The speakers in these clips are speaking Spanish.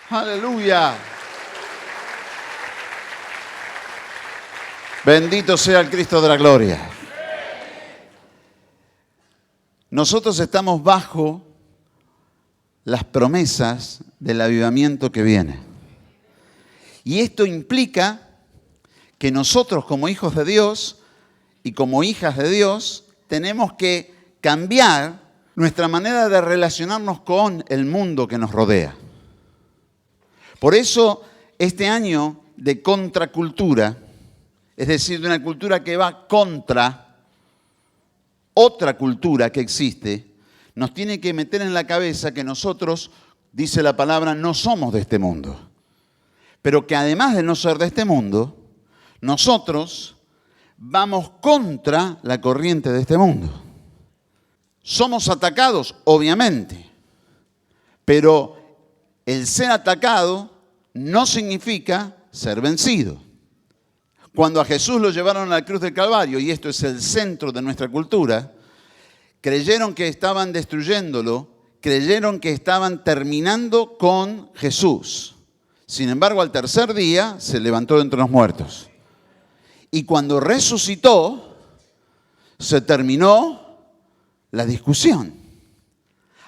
Aleluya. Bendito sea el Cristo de la gloria. Nosotros estamos bajo las promesas del avivamiento que viene. Y esto implica que nosotros como hijos de Dios y como hijas de Dios tenemos que cambiar nuestra manera de relacionarnos con el mundo que nos rodea. Por eso este año de contracultura, es decir, de una cultura que va contra otra cultura que existe, nos tiene que meter en la cabeza que nosotros, dice la palabra, no somos de este mundo. Pero que además de no ser de este mundo, nosotros vamos contra la corriente de este mundo. Somos atacados, obviamente, pero el ser atacado no significa ser vencido. Cuando a Jesús lo llevaron a la cruz del Calvario, y esto es el centro de nuestra cultura, creyeron que estaban destruyéndolo, creyeron que estaban terminando con Jesús. Sin embargo, al tercer día se levantó de entre los muertos. Y cuando resucitó, se terminó la discusión.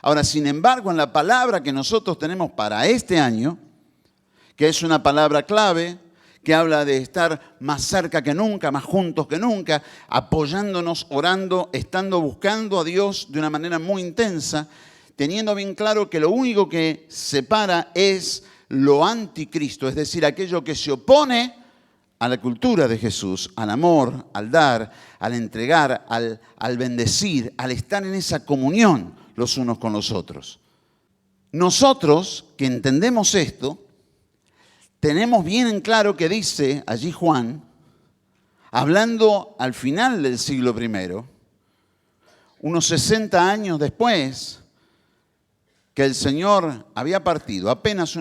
Ahora, sin embargo, en la palabra que nosotros tenemos para este año, que es una palabra clave, que habla de estar más cerca que nunca, más juntos que nunca, apoyándonos, orando, estando buscando a Dios de una manera muy intensa, teniendo bien claro que lo único que separa es lo anticristo, es decir, aquello que se opone a la cultura de Jesús, al amor, al dar, al entregar, al bendecir, al estar en esa comunión los unos con los otros. Nosotros que entendemos esto, tenemos bien en claro que dice allí Juan, hablando al final del siglo I, unos 60 años después que el Señor había partido, apenas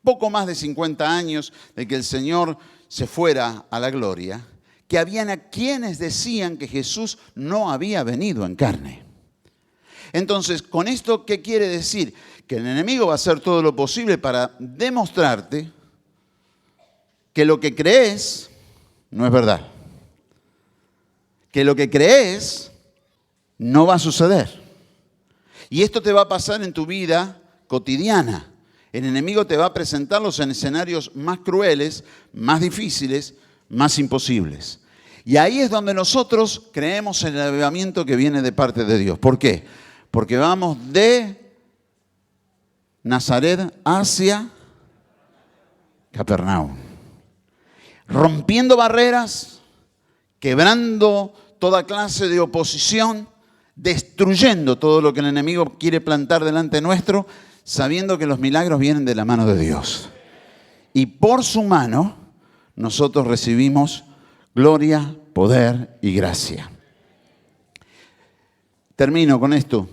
poco más de 50 años de que el Señor se fuera a la gloria, que habían a quienes decían que Jesús no había venido en carne. Entonces, ¿con esto qué quiere decir? Que el enemigo va a hacer todo lo posible para demostrarte que lo que crees no es verdad. Que lo que crees no va a suceder. Y esto te va a pasar en tu vida cotidiana. El enemigo te va a presentarlos en escenarios más crueles, más difíciles, más imposibles. Y ahí es donde nosotros creemos en el avivamiento que viene de parte de Dios. ¿Por qué? Porque vamos de Nazaret hacia Capernaum. Rompiendo barreras, quebrando toda clase de oposición, destruyendo todo lo que el enemigo quiere plantar delante nuestro, sabiendo que los milagros vienen de la mano de Dios. Y por su mano nosotros recibimos gloria, poder y gracia. Termino con esto.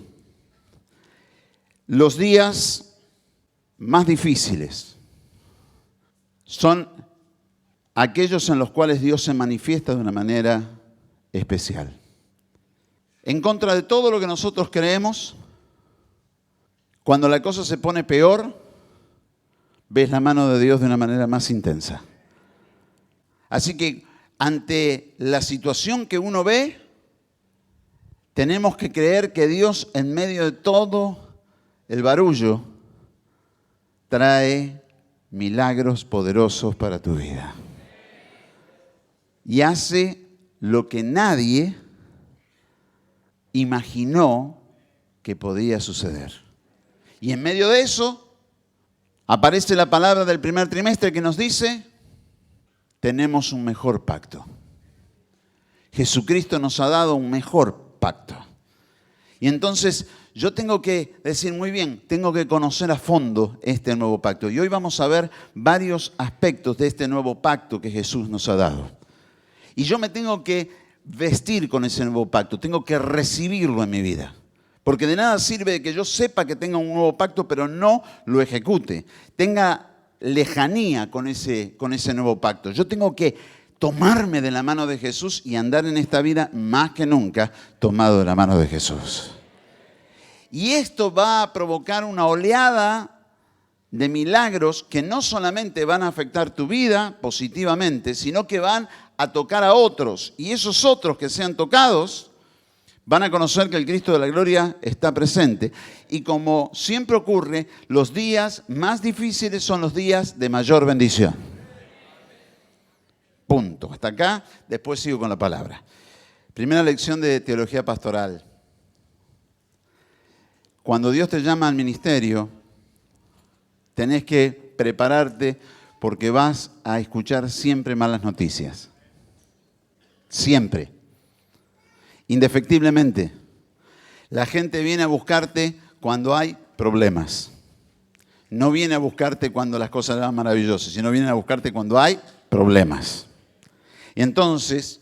Los días más difíciles son aquellos en los cuales Dios se manifiesta de una manera especial. En contra de todo lo que nosotros creemos, cuando la cosa se pone peor, ves la mano de Dios de una manera más intensa. Así que ante la situación que uno ve, tenemos que creer que Dios en medio de todo el barullo trae milagros poderosos para tu vida. Y hace lo que nadie imaginó que podía suceder. Y en medio de eso aparece la palabra del primer trimestre que nos dice, tenemos un mejor pacto. Jesucristo nos ha dado un mejor pacto. Y entonces yo tengo que decir muy bien, tengo que conocer a fondo este nuevo pacto. Y hoy vamos a ver varios aspectos de este nuevo pacto que Jesús nos ha dado. Y yo me tengo que vestir con ese nuevo pacto, tengo que recibirlo en mi vida. Porque de nada sirve que yo sepa que tenga un nuevo pacto, pero no lo ejecute. Tenga lejanía con ese nuevo pacto. Yo tengo que tomarme de la mano de Jesús y andar en esta vida más que nunca tomado de la mano de Jesús. Y esto va a provocar una oleada de milagros que no solamente van a afectar tu vida positivamente, sino que van a tocar a otros. Y esos otros que sean tocados van a conocer que el Cristo de la gloria está presente. Y como siempre ocurre, los días más difíciles son los días de mayor bendición. Punto. Hasta acá, después sigo con la palabra. Primera lección de teología pastoral. Cuando Dios te llama al ministerio, tenés que prepararte porque vas a escuchar siempre malas noticias. Siempre. Indefectiblemente. La gente viene a buscarte cuando hay problemas. No viene a buscarte cuando las cosas van maravillosas, sino viene a buscarte cuando hay problemas. Y entonces,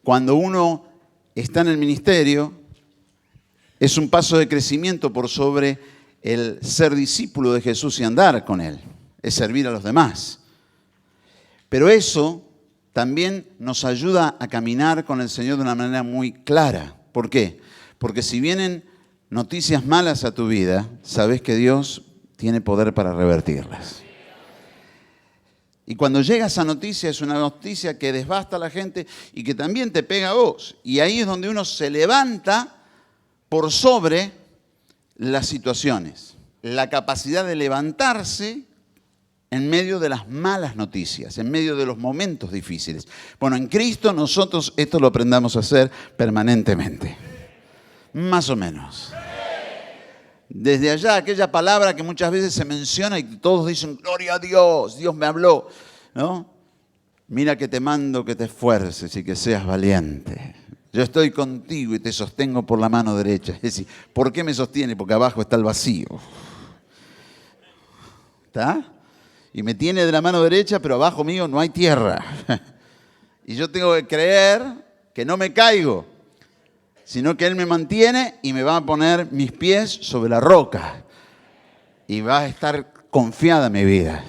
cuando uno está en el ministerio, es un paso de crecimiento por sobre el ser discípulo de Jesús y andar con Él. Es servir a los demás. Pero eso también nos ayuda a caminar con el Señor de una manera muy clara. ¿Por qué? Porque si vienen noticias malas a tu vida, sabes que Dios tiene poder para revertirlas. Y cuando llega esa noticia, es una noticia que desbasta a la gente y que también te pega a vos. Y ahí es donde uno se levanta por sobre las situaciones. La capacidad de levantarse en medio de las malas noticias, en medio de los momentos difíciles. Bueno, en Cristo nosotros esto lo aprendamos a hacer permanentemente. Más o menos. Desde allá, aquella palabra que muchas veces se menciona y todos dicen, gloria a Dios, Dios me habló, ¿no? Mira que te mando que te esfuerces y que seas valiente. Yo estoy contigo y te sostengo por la mano derecha. Es decir, ¿por qué me sostiene? Porque abajo está el vacío. ¿Está? Y me tiene de la mano derecha, pero abajo mío no hay tierra. Y yo tengo que creer que no me caigo, sino que Él me mantiene y me va a poner mis pies sobre la roca. Y va a estar confiada mi vida.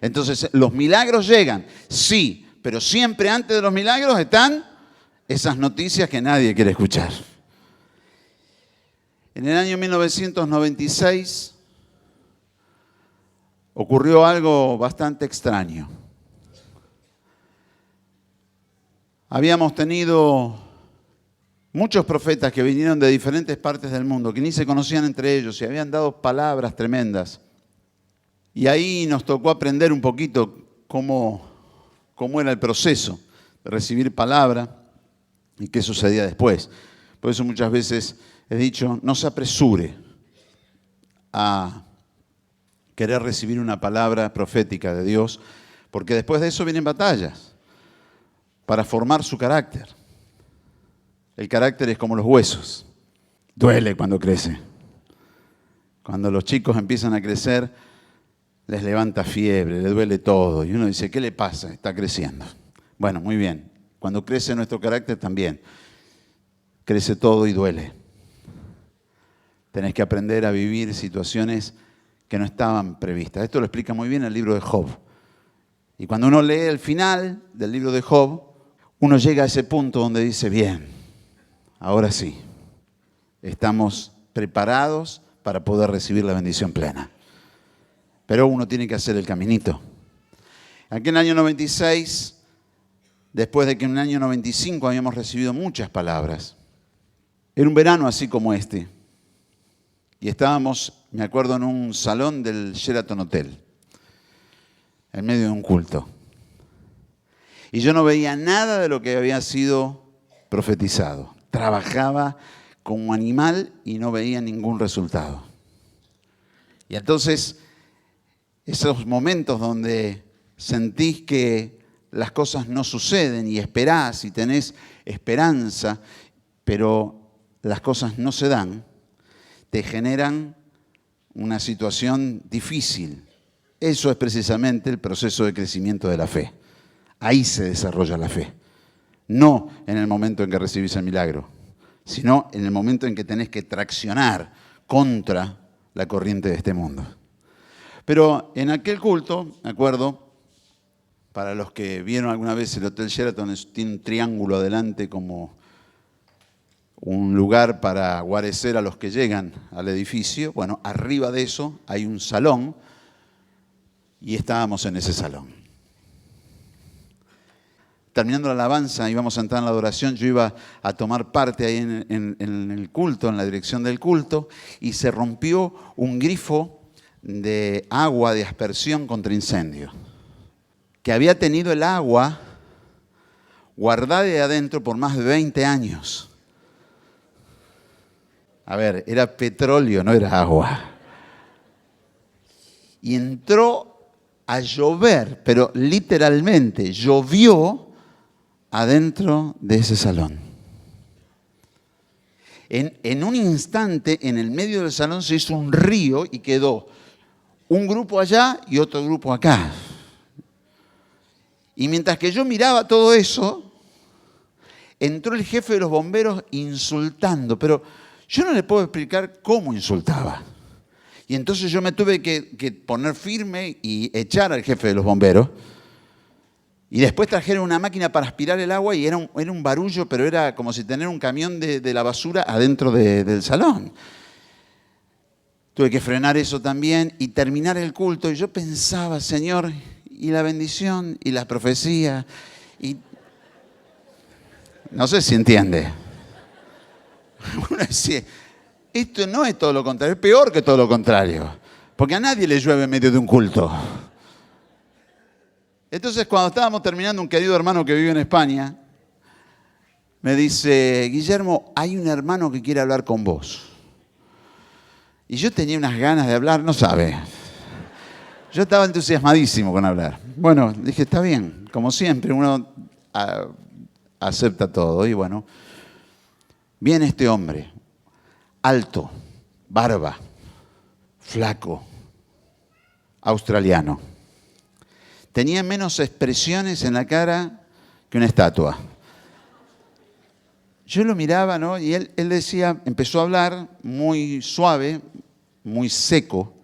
Entonces, los milagros llegan, sí, pero siempre antes de los milagros están esas noticias que nadie quiere escuchar. En el año 1996 ocurrió algo bastante extraño. Habíamos tenido muchos profetas que vinieron de diferentes partes del mundo, que ni se conocían entre ellos y habían dado palabras tremendas. Y ahí nos tocó aprender un poquito cómo era el proceso de recibir palabra y qué sucedía después. Por eso muchas veces he dicho, no se apresure a querer recibir una palabra profética de Dios, porque después de eso vienen batallas para formar su carácter. El carácter es como los huesos, duele cuando crece. Cuando los chicos empiezan a crecer, les levanta fiebre, les duele todo. Y uno dice, ¿qué le pasa? Está creciendo. Bueno, muy bien. Cuando crece nuestro carácter también, crece todo y duele. Tenés que aprender a vivir situaciones que no estaban previstas. Esto lo explica muy bien el libro de Job. Y cuando uno lee el final del libro de Job, uno llega a ese punto donde dice, bien, ahora sí, estamos preparados para poder recibir la bendición plena. Pero uno tiene que hacer el caminito. Aquí en el año 96, después de que en el año 95 habíamos recibido muchas palabras, era un verano así como este. Y estábamos, me acuerdo, en un salón del Sheraton Hotel, en medio de un culto. Y yo no veía nada de lo que había sido profetizado. Trabajaba como animal y no veía ningún resultado. Y entonces, esos momentos donde sentís que las cosas no suceden y esperás y tenés esperanza, pero las cosas no se dan, te generan una situación difícil. Eso es precisamente el proceso de crecimiento de la fe. Ahí se desarrolla la fe. No en el momento en que recibís el milagro, sino en el momento en que tenés que traccionar contra la corriente de este mundo. Pero en aquel culto, me acuerdo, para los que vieron alguna vez el Hotel Sheraton, tiene un triángulo adelante como un lugar para guarecer a los que llegan al edificio. Bueno, arriba de eso hay un salón y estábamos en ese salón. Terminando la alabanza, íbamos a entrar en la adoración, yo iba a tomar parte ahí en el culto, en la dirección del culto, y se rompió un grifo de agua de aspersión contra incendio, que había tenido el agua guardada de adentro por más de 20 años. A ver, era petróleo, no era agua. Y entró a llover, pero literalmente llovió adentro de ese salón. En un instante, en el medio del salón se hizo un río y quedó un grupo allá y otro grupo acá. Y mientras que yo miraba todo eso, entró el jefe de los bomberos insultando, pero yo no le puedo explicar cómo insultaba. Y entonces yo me tuve que poner firme y echar al jefe de los bomberos. Y después trajeron una máquina para aspirar el agua y era un barullo, pero era como si tener un camión de la basura adentro del salón. Tuve que frenar eso también y terminar el culto. Y yo pensaba, Señor, y la bendición y la profecía. Y no sé si entiende. Uno decía, esto no es todo lo contrario, es peor que todo lo contrario. Porque a nadie le llueve en medio de un culto. Entonces, cuando estábamos terminando, un querido hermano que vive en España me dice, Guillermo, hay un hermano que quiere hablar con vos. Y yo tenía unas ganas de hablar, no sabe. Yo estaba entusiasmadísimo con hablar. Bueno, dije, está bien, como siempre, uno acepta todo. Y bueno, viene este hombre, alto, barba, flaco, australiano. Tenía menos expresiones en la cara que una estatua. Yo lo miraba, ¿no? Y él decía, empezó a hablar muy suave, muy seco.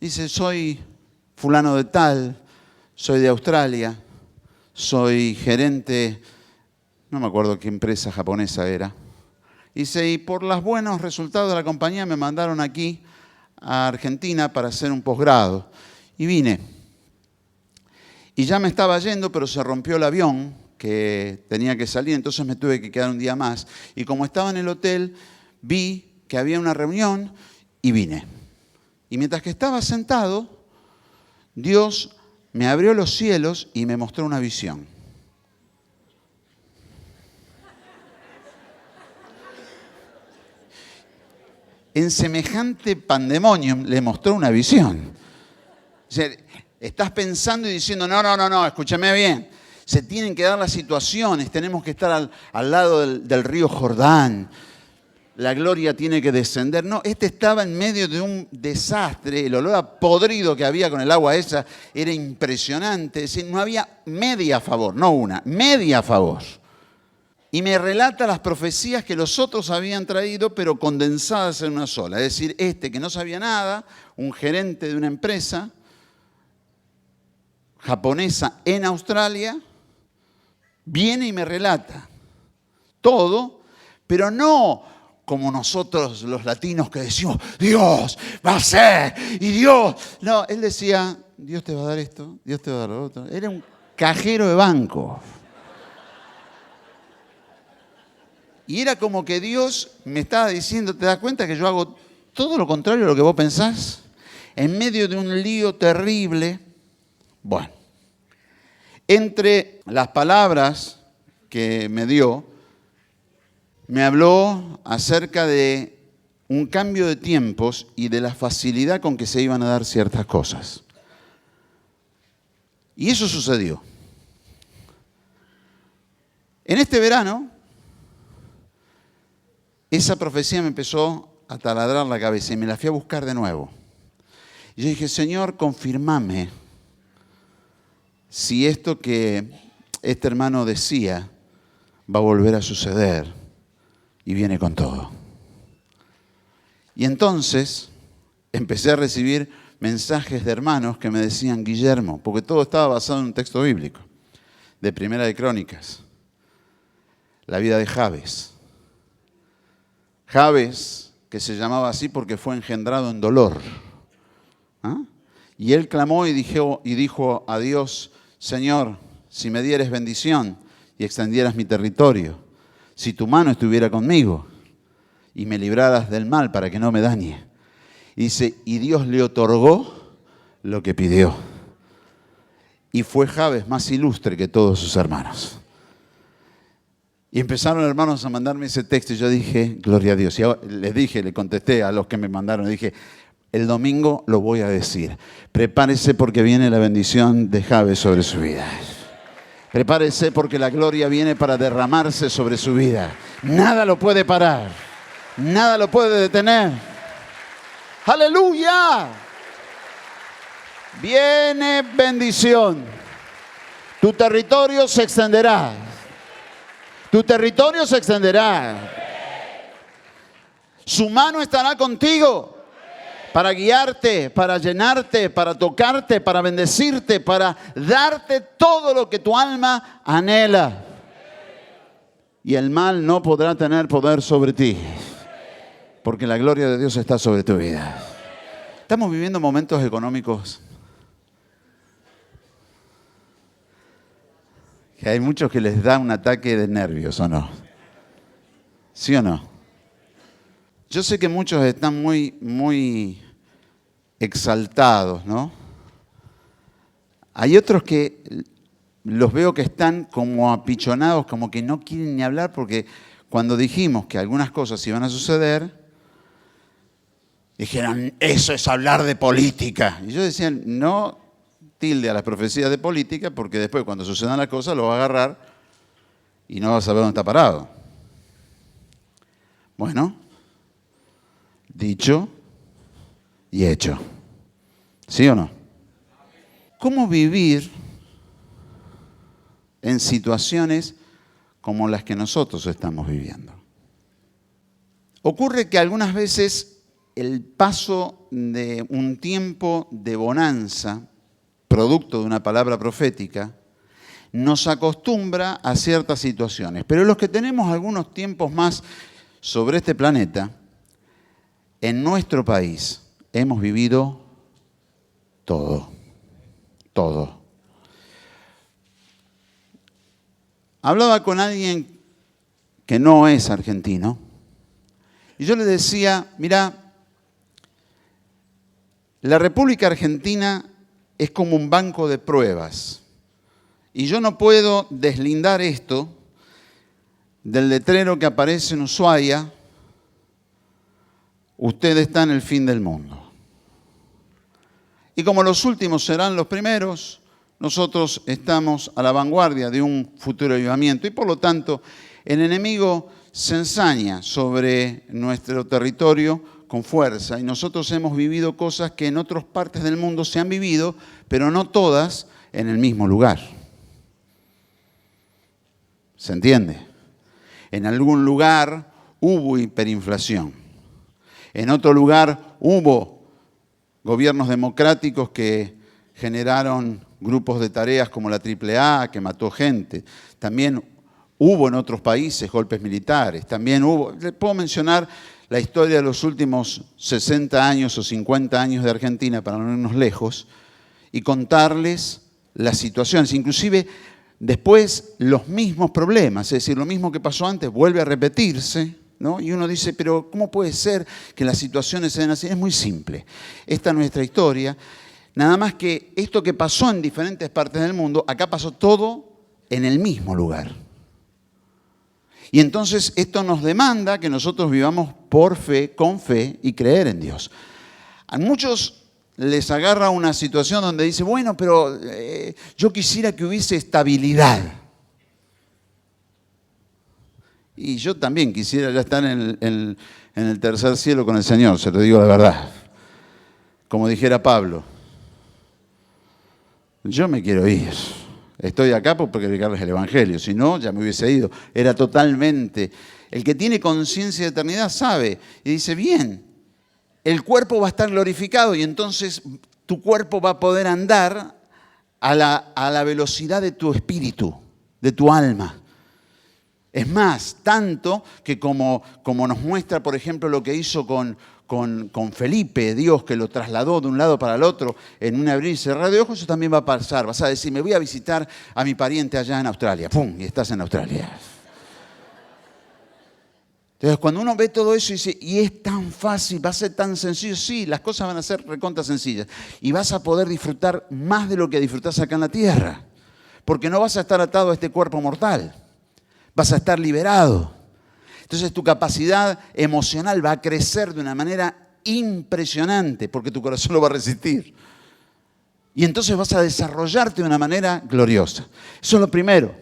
Dice, soy fulano de tal, soy de Australia, soy gerente, no me acuerdo qué empresa japonesa era. Dice, y por los buenos resultados de la compañía me mandaron aquí a Argentina para hacer un posgrado. Y vine. Y ya me estaba yendo, pero se rompió el avión que tenía que salir, entonces me tuve que quedar un día más. Y como estaba en el hotel, vi que había una reunión y vine. Y mientras que estaba sentado, Dios me abrió los cielos y me mostró una visión. En semejante pandemonium le mostró una visión. O sea, estás pensando y diciendo, no, escúchame bien. Se tienen que dar las situaciones, tenemos que estar al lado del río Jordán. La gloria tiene que descender. No, este estaba en medio de un desastre. El olor a podrido que había con el agua esa era impresionante. Es decir, no había media a favor, no una, media a favor. Y me relata las profecías que los otros habían traído, pero condensadas en una sola. Es decir, este que no sabía nada, un gerente de una empresa japonesa en Australia, viene y me relata todo, pero no como nosotros los latinos que decimos, Dios va a ser, y Dios. No, él decía, Dios te va a dar esto, Dios te va a dar lo otro. Era un cajero de banco. Y era como que Dios me estaba diciendo, ¿te das cuenta que yo hago todo lo contrario a lo que vos pensás? En medio de un lío terrible. Bueno, entre las palabras que me dio, me habló acerca de un cambio de tiempos y de la facilidad con que se iban a dar ciertas cosas. Y eso sucedió. En este verano, esa profecía me empezó a taladrar la cabeza y me la fui a buscar de nuevo. Y yo dije, Señor, confirmame si esto que este hermano decía va a volver a suceder, y viene con todo. Y entonces empecé a recibir mensajes de hermanos que me decían, Guillermo, porque todo estaba basado en un texto bíblico, de Primera de Crónicas, la vida de Jabes. Jabes, que se llamaba así porque fue engendrado en dolor. ¿Ah? Y él clamó y dijo a Dios, Señor, si me dieres bendición y extendieras mi territorio, si tu mano estuviera conmigo y me libraras del mal para que no me dañe. Y dice, y Dios le otorgó lo que pidió. Y fue Jabes más ilustre que todos sus hermanos. Y empezaron hermanos a mandarme ese texto y yo dije, gloria a Dios. Y le contesté a los que me mandaron, dije, el domingo lo voy a decir. Prepárese porque viene la bendición de Jabes sobre su vida. Prepárese porque la gloria viene para derramarse sobre su vida. Nada lo puede parar. Nada lo puede detener. ¡Aleluya! Viene bendición. Tu territorio se extenderá. Tu territorio se extenderá. Su mano estará contigo para guiarte, para llenarte, para tocarte, para bendecirte, para darte todo lo que tu alma anhela. Y el mal no podrá tener poder sobre ti, porque la gloria de Dios está sobre tu vida. Estamos viviendo momentos económicos que hay muchos que les da un ataque de nervios, ¿o no? ¿Sí o no? Yo sé que muchos están muy exaltados, ¿no? Hay otros que los veo que están como apichonados, como que no quieren ni hablar, porque cuando dijimos que algunas cosas iban a suceder, dijeron, eso es hablar de política. Y yo decía, no tilde a las profecías de política, porque después cuando sucedan las cosas lo va a agarrar y no va a saber dónde está parado. Bueno, dicho y hecho. ¿Sí o no? ¿Cómo vivir en situaciones como las que nosotros estamos viviendo? Ocurre que algunas veces el paso de un tiempo de bonanza, producto de una palabra profética, nos acostumbra a ciertas situaciones. Pero los que tenemos algunos tiempos más sobre este planeta, en nuestro país hemos vivido todo. Hablaba con alguien que no es argentino y yo le decía, mira, la República Argentina es como un banco de pruebas y yo no puedo deslindar esto del letrero que aparece en Ushuaia, usted está en el fin del mundo. Y como los últimos serán los primeros, nosotros estamos a la vanguardia de un futuro avivamiento y por lo tanto el enemigo se ensaña sobre nuestro territorio con fuerza y nosotros hemos vivido cosas que en otras partes del mundo se han vivido, pero no todas en el mismo lugar. ¿Se entiende? En algún lugar hubo hiperinflación, en otro lugar hubo gobiernos democráticos que generaron grupos de tareas como la AAA, que mató gente. También hubo en otros países golpes militares. También hubo, les puedo mencionar la historia de los últimos 60 años o 50 años de Argentina, para no irnos lejos, y contarles las situaciones. Inclusive después los mismos problemas, es decir, lo mismo que pasó antes vuelve a repetirse, ¿no? Y uno dice, pero ¿cómo puede ser que las situaciones sean así? Es muy simple. Esta es nuestra historia. Nada más que esto que pasó en diferentes partes del mundo, acá pasó todo en el mismo lugar. Y entonces esto nos demanda que nosotros vivamos por fe, con fe y creer en Dios. A muchos les agarra una situación donde dice, bueno, pero yo quisiera que hubiese estabilidad. Y yo también quisiera ya estar en el tercer cielo con el Señor, se lo digo la verdad. Como dijera Pablo, yo me quiero ir. Estoy acá por predicarles el Evangelio, si no, ya me hubiese ido. Era totalmente... El que tiene conciencia de eternidad sabe y dice, bien, el cuerpo va a estar glorificado y entonces tu cuerpo va a poder andar a la velocidad de tu espíritu, de tu alma. Es más, tanto que como nos muestra, por ejemplo, lo que hizo con con Felipe, Dios que lo trasladó de un lado para el otro en un abrir y cerrar de ojos, eso también va a pasar. Vas a decir, me voy a visitar a mi pariente allá en Australia. ¡Pum! Y estás en Australia. Entonces, cuando uno ve todo eso y dice, y es tan fácil, va a ser tan sencillo, sí, las cosas van a ser recontra sencillas. Y vas a poder disfrutar más de lo que disfrutás acá en la tierra. Porque no vas a estar atado a este cuerpo mortal. Vas a estar liberado. Entonces tu capacidad emocional va a crecer de una manera impresionante, porque tu corazón lo va a resistir. Y entonces vas a desarrollarte de una manera gloriosa. Eso es lo primero.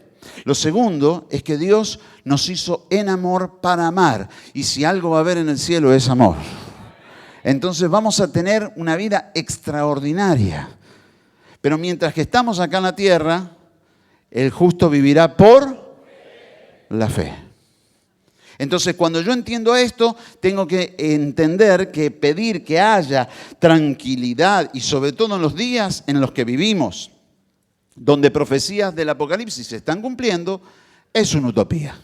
Lo segundo es que Dios nos hizo en amor para amar. Y si algo va a haber en el cielo es amor. Entonces vamos a tener una vida extraordinaria. Pero mientras que estamos acá en la tierra, el justo vivirá por la fe. Entonces, cuando yo entiendo esto, tengo que entender que pedir que haya tranquilidad, y sobre todo en los días en los que vivimos, donde profecías del Apocalipsis se están cumpliendo, es una utopía.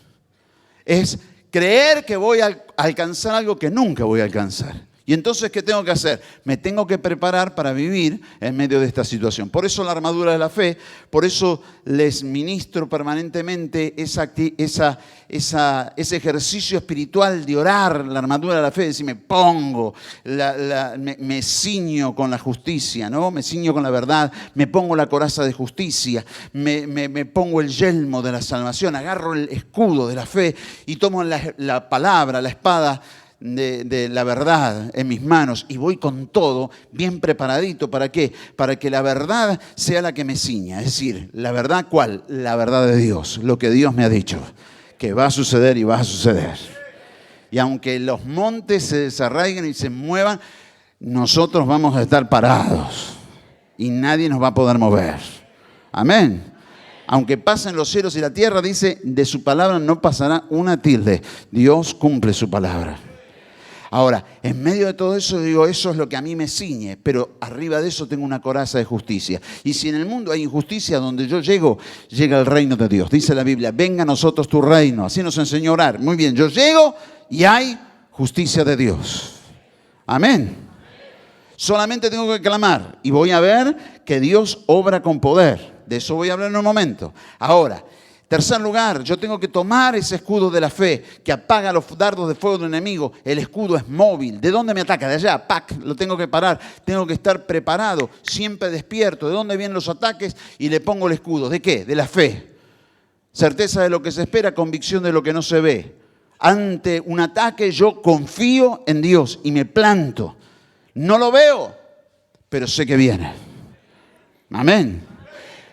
Es creer que voy a alcanzar algo que nunca voy a alcanzar. Y entonces, ¿qué tengo que hacer? Me tengo que preparar para vivir en medio de esta situación. Por eso la armadura de la fe, por eso les ministro permanentemente ese ejercicio espiritual de orar, la armadura de la fe, de decir, me pongo, me ciño con la justicia, ¿no? Me ciño con la verdad, me pongo la coraza de justicia, me pongo el yelmo de la salvación, agarro el escudo de la fe y tomo la palabra, la espada de la verdad en mis manos y voy con todo bien preparadito. ¿Para qué? Para que la verdad sea la que me ciña. Es decir, ¿la verdad cuál? La verdad de Dios, lo que Dios me ha dicho, que va a suceder y va a suceder. Y aunque los montes se desarraiguen y se muevan, nosotros vamos a estar parados y nadie nos va a poder mover. Amén. Aunque pasen los cielos y la tierra, dice, de su palabra no pasará una tilde. Dios cumple su palabra. Ahora, en medio de todo eso, digo, eso es lo que a mí me ciñe, pero arriba de eso tengo una coraza de justicia. Y si en el mundo hay injusticia, donde yo llego, llega el reino de Dios. Dice la Biblia, venga a nosotros tu reino. Así nos enseñó a orar. Muy bien, yo llego y hay justicia de Dios. Amén. Solamente tengo que clamar y voy a ver que Dios obra con poder. De eso voy a hablar en un momento. Ahora, tercer lugar, yo tengo que tomar ese escudo de la fe que apaga los dardos de fuego del enemigo. El escudo es móvil. ¿De dónde me ataca? De allá, ¡pac! Lo tengo que parar. Tengo que estar preparado, siempre despierto. ¿De dónde vienen los ataques? Y le pongo el escudo. ¿De qué? De la fe. Certeza de lo que se espera, convicción de lo que no se ve. Ante un ataque yo confío en Dios y me planto. No lo veo, pero sé que viene. Amén.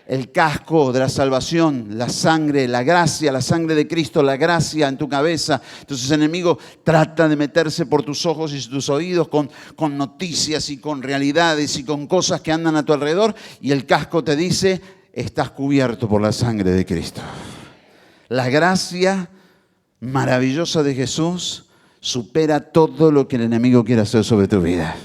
El casco de la salvación, la sangre, la gracia, la sangre de Cristo, la gracia en tu cabeza. Entonces el enemigo trata de meterse por tus ojos y tus oídos con noticias y con realidades y con cosas que andan a tu alrededor. Y el casco te dice, estás cubierto por la sangre de Cristo. La gracia maravillosa de Jesús supera todo lo que el enemigo quiere hacer sobre tu vida.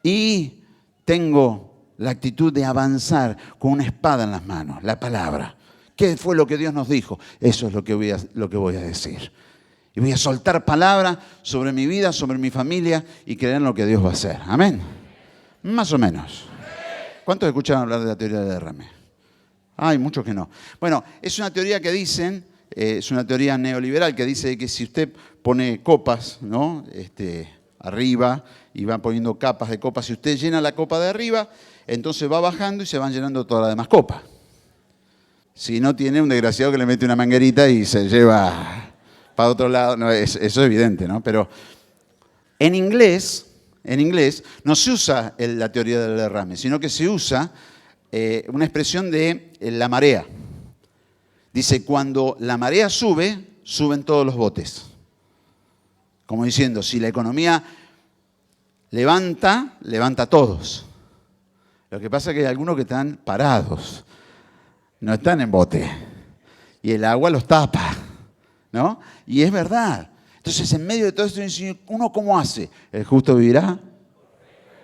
Y tengo la actitud de avanzar con una espada en las manos, la palabra. ¿Qué fue lo que Dios nos dijo? Eso es lo que voy a decir. Y voy a soltar palabra sobre mi vida, sobre mi familia y creer en lo que Dios va a hacer. Amén. Más o menos. ¿Cuántos escucharon hablar de la teoría del derrame? Hay muchos que no. Bueno, es una teoría que dicen, es una teoría neoliberal que dice que si usted pone copas, ¿no? Arriba y va poniendo capas de copas, si usted llena la copa de arriba, entonces va bajando y se van llenando todas las demás copas. Si no, tiene un desgraciado que le mete una manguerita y se lleva para otro lado. No, eso es evidente, ¿no? Pero en inglés no se usa la teoría del derrame, sino que se usa una expresión de la marea. Dice, cuando la marea sube, suben todos los botes. Como diciendo, si la economía levanta a todos. Lo que pasa es que hay algunos que están parados, no están en bote. Y el agua los tapa, ¿no? Y es verdad. Entonces, en medio de todo esto, ¿uno cómo hace? ¿El justo vivirá?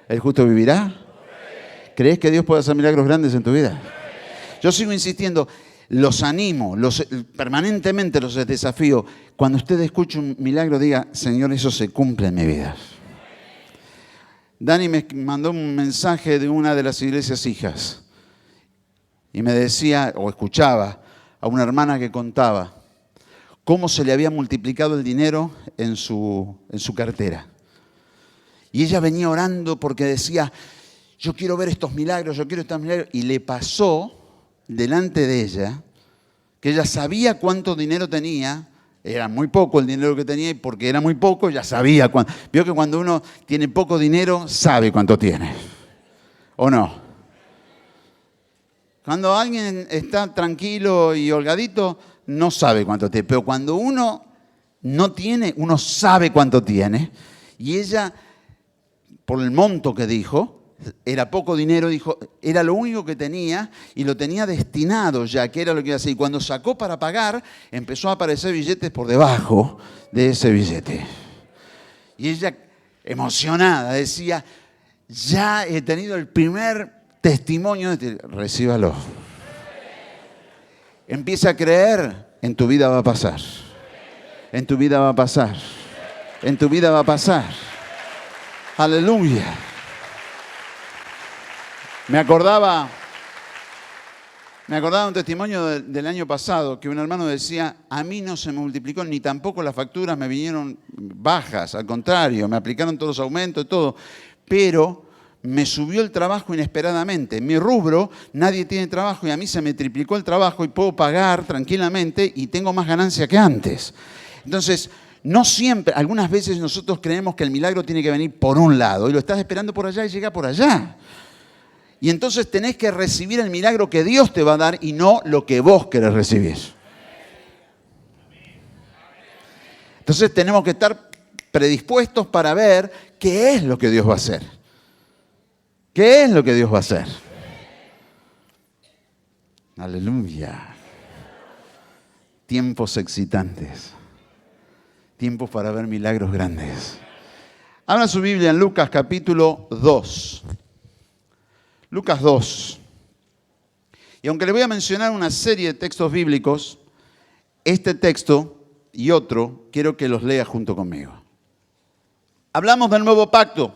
¿El justo vivirá? ¿Crees que Dios puede hacer milagros grandes en tu vida? Yo sigo insistiendo, los animo, permanentemente los desafío. Cuando usted escuche un milagro, diga, Señor, eso se cumple en mi vida. Dani me mandó un mensaje de una de las iglesias hijas y me decía, o escuchaba, a una hermana que contaba cómo se le había multiplicado el dinero en su cartera. Y ella venía orando porque decía, yo quiero ver estos milagros, yo quiero estos milagros. Y le pasó delante de ella que ella sabía cuánto dinero tenía. Era muy poco el dinero que tenía y porque era muy poco ya sabía cuánto. Vio que cuando uno tiene poco dinero sabe cuánto tiene. ¿O no? Cuando alguien está tranquilo y holgadito, no sabe cuánto tiene. Pero cuando uno no tiene, uno sabe cuánto tiene. Y ella, por el monto que dijo, era poco dinero, dijo, era lo único que tenía y lo tenía destinado ya, que era lo que iba a hacer. Y cuando sacó para pagar, empezó a aparecer billetes por debajo de ese billete. Y ella, emocionada, decía, ya he tenido el primer testimonio. Recíbalo. Empieza a creer, en tu vida va a pasar. En tu vida va a pasar. En tu vida va a pasar. Aleluya. Me acordaba un testimonio del año pasado que un hermano decía, a mí no se me multiplicó ni tampoco las facturas me vinieron bajas, al contrario, me aplicaron todos los aumentos y todo, pero me subió el trabajo inesperadamente. En mi rubro nadie tiene trabajo y a mí se me triplicó el trabajo y puedo pagar tranquilamente y tengo más ganancia que antes. Entonces, no siempre, algunas veces nosotros creemos que el milagro tiene que venir por un lado y lo estás esperando por allá y llega por allá. Y entonces tenés que recibir el milagro que Dios te va a dar y no lo que vos querés recibir. Entonces tenemos que estar predispuestos para ver qué es lo que Dios va a hacer. ¿Qué es lo que Dios va a hacer? Aleluya. Tiempos excitantes. Tiempos para ver milagros grandes. Abra su Biblia en Lucas capítulo 2. Lucas 2. Y aunque le voy a mencionar una serie de textos bíblicos, este texto y otro quiero que los lea junto conmigo. Hablamos del nuevo pacto.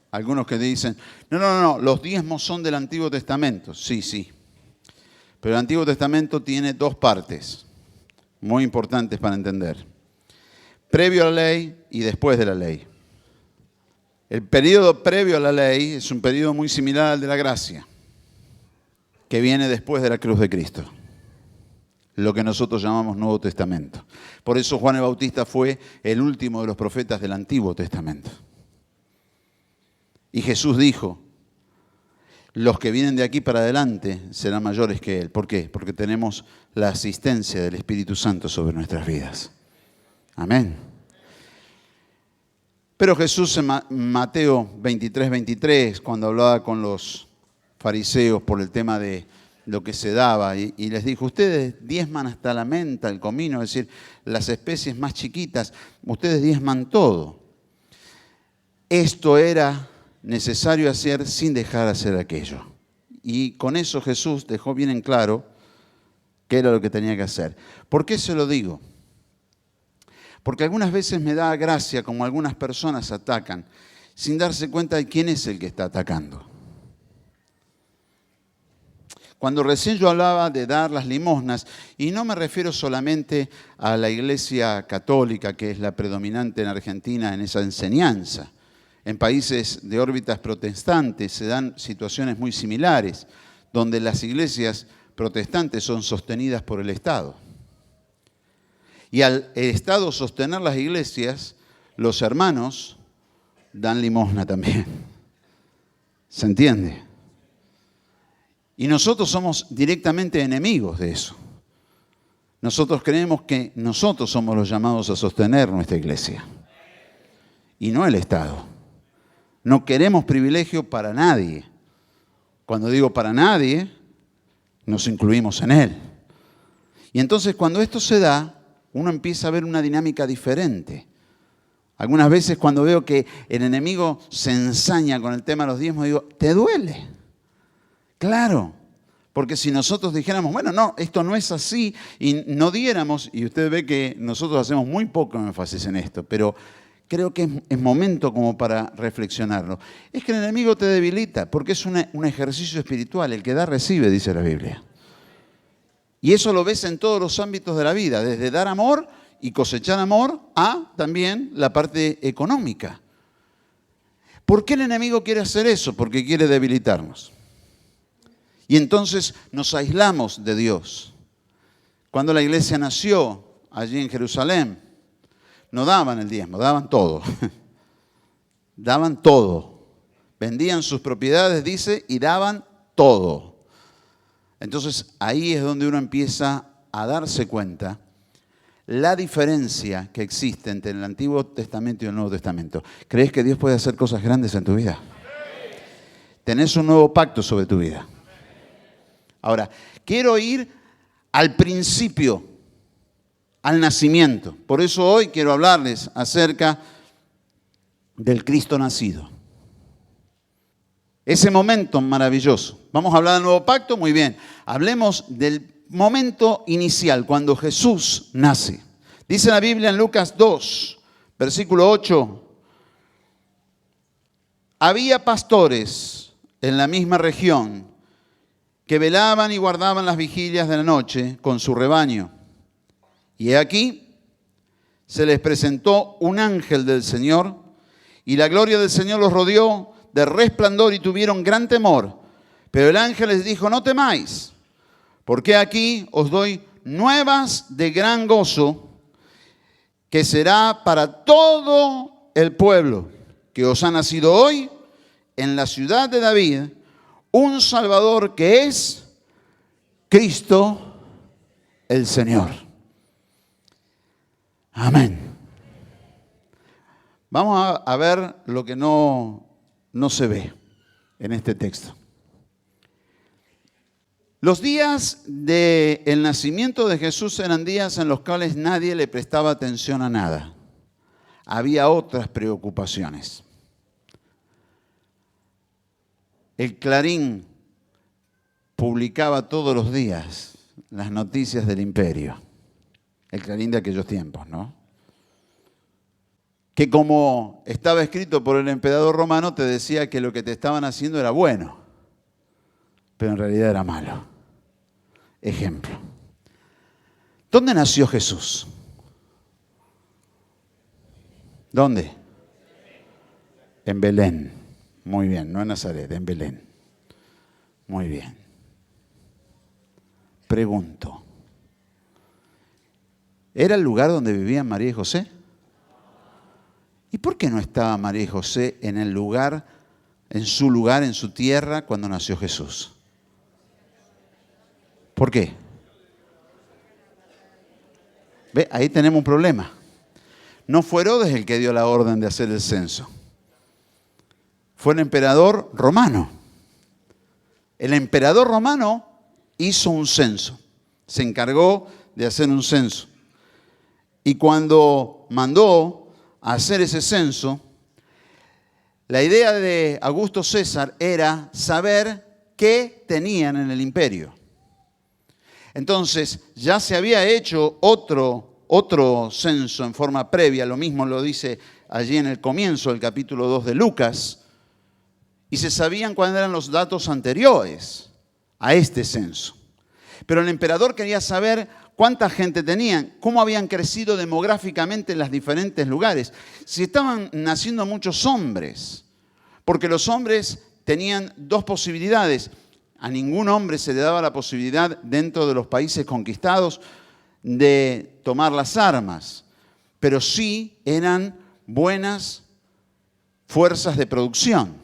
Algunos que dicen, no, los diezmos son del Antiguo Testamento. Sí. Pero el Antiguo Testamento tiene dos partes muy importantes para entender. Previo a la ley y después de la ley. El periodo previo a la ley es un periodo muy similar al de la gracia, que viene después de la cruz de Cristo, lo que nosotros llamamos Nuevo Testamento. Por eso Juan el Bautista fue el último de los profetas del Antiguo Testamento. Y Jesús dijo, los que vienen de aquí para adelante serán mayores que Él. ¿Por qué? Porque tenemos la asistencia del Espíritu Santo sobre nuestras vidas. Amén. Pero Jesús en Mateo 23, cuando hablaba con los fariseos por el tema de lo que se daba, y les dijo, ustedes diezman hasta la menta, el comino, es decir, las especies más chiquitas, ustedes diezman todo. Esto era necesario hacer sin dejar de hacer aquello. Y con eso Jesús dejó bien en claro qué era lo que tenía que hacer. ¿Por qué se lo digo? Porque algunas veces me da gracia como algunas personas atacan sin darse cuenta de quién es el que está atacando. Cuando recién yo hablaba de dar las limosnas, y no me refiero solamente a la Iglesia Católica, que es la predominante en Argentina en esa enseñanza. En países de órbitas protestantes se dan situaciones muy similares, donde las iglesias protestantes son sostenidas por el Estado. Y al Estado sostener las iglesias, los hermanos dan limosna también. ¿Se entiende? Y nosotros somos directamente enemigos de eso. Nosotros creemos que nosotros somos los llamados a sostener nuestra iglesia y no el Estado. No queremos privilegio para nadie. Cuando digo para nadie, nos incluimos en él. Y entonces cuando esto se da, uno empieza a ver una dinámica diferente. Algunas veces cuando veo que el enemigo se ensaña con el tema de los diezmos, digo, ¿te duele? Claro, porque si nosotros dijéramos, bueno, no, esto no es así, y no diéramos, y usted ve que nosotros hacemos muy poco énfasis en esto, pero creo que es momento como para reflexionarlo. Es que el enemigo te debilita, porque es un ejercicio espiritual. El que da, recibe, dice la Biblia. Y eso lo ves en todos los ámbitos de la vida, desde dar amor y cosechar amor a también la parte económica. ¿Por qué el enemigo quiere hacer eso? Porque quiere debilitarnos. Y entonces nos aislamos de Dios. Cuando la iglesia nació allí en Jerusalén, no daban el diezmo, daban todo. Daban todo. Vendían sus propiedades, dice, y daban todo. Entonces ahí es donde uno empieza a darse cuenta la diferencia que existe entre el Antiguo Testamento y el Nuevo Testamento. ¿Crees que Dios puede hacer cosas grandes en tu vida? Tenés un nuevo pacto sobre tu vida. Ahora, quiero ir al principio, al nacimiento. Por eso hoy quiero hablarles acerca del Cristo nacido. Ese momento maravilloso. Vamos a hablar del nuevo pacto, muy bien. Hablemos del momento inicial, cuando Jesús nace. Dice la Biblia en Lucas 2, versículo 8. Había pastores en la misma región que velaban y guardaban las vigilias de la noche con su rebaño. Y he aquí, se les presentó un ángel del Señor, y la gloria del Señor los rodeó de resplandor y tuvieron gran temor. Pero el ángel les dijo, no temáis, porque aquí os doy nuevas de gran gozo, que será para todo el pueblo, que os ha nacido hoy en la ciudad de David un Salvador que es Cristo el Señor. Amén. Vamos a ver lo que no se ve en este texto. Los días del nacimiento de Jesús eran días en los cuales nadie le prestaba atención a nada. Había otras preocupaciones. El Clarín publicaba todos los días las noticias del imperio. El Clarín de aquellos tiempos, ¿no? Que como estaba escrito por el emperador romano, te decía que lo que te estaban haciendo era bueno, pero en realidad era malo. Ejemplo. ¿Dónde nació Jesús? ¿Dónde? En Belén. Muy bien, no en Nazaret, en Belén. Muy bien. Pregunto, ¿era el lugar donde vivían María y José? ¿Y por qué no estaba María y José en el lugar, en su tierra, cuando nació Jesús? ¿Por qué? ¿Ve? Ahí tenemos un problema. No fue Herodes el que dio la orden de hacer el censo. Fue el emperador romano. El emperador romano hizo un censo. Se encargó de hacer un censo. Y cuando mandó a hacer ese censo, la idea de Augusto César era saber qué tenían en el imperio. Entonces, ya se había hecho otro censo en forma previa, lo mismo lo dice allí en el comienzo del capítulo 2 de Lucas, y se sabían cuáles eran los datos anteriores a este censo. Pero el emperador quería saber cuánta gente tenían, cómo habían crecido demográficamente en los diferentes lugares, si estaban naciendo muchos hombres, porque los hombres tenían dos posibilidades. A ningún hombre se le daba la posibilidad dentro de los países conquistados de tomar las armas, pero sí eran buenas fuerzas de producción.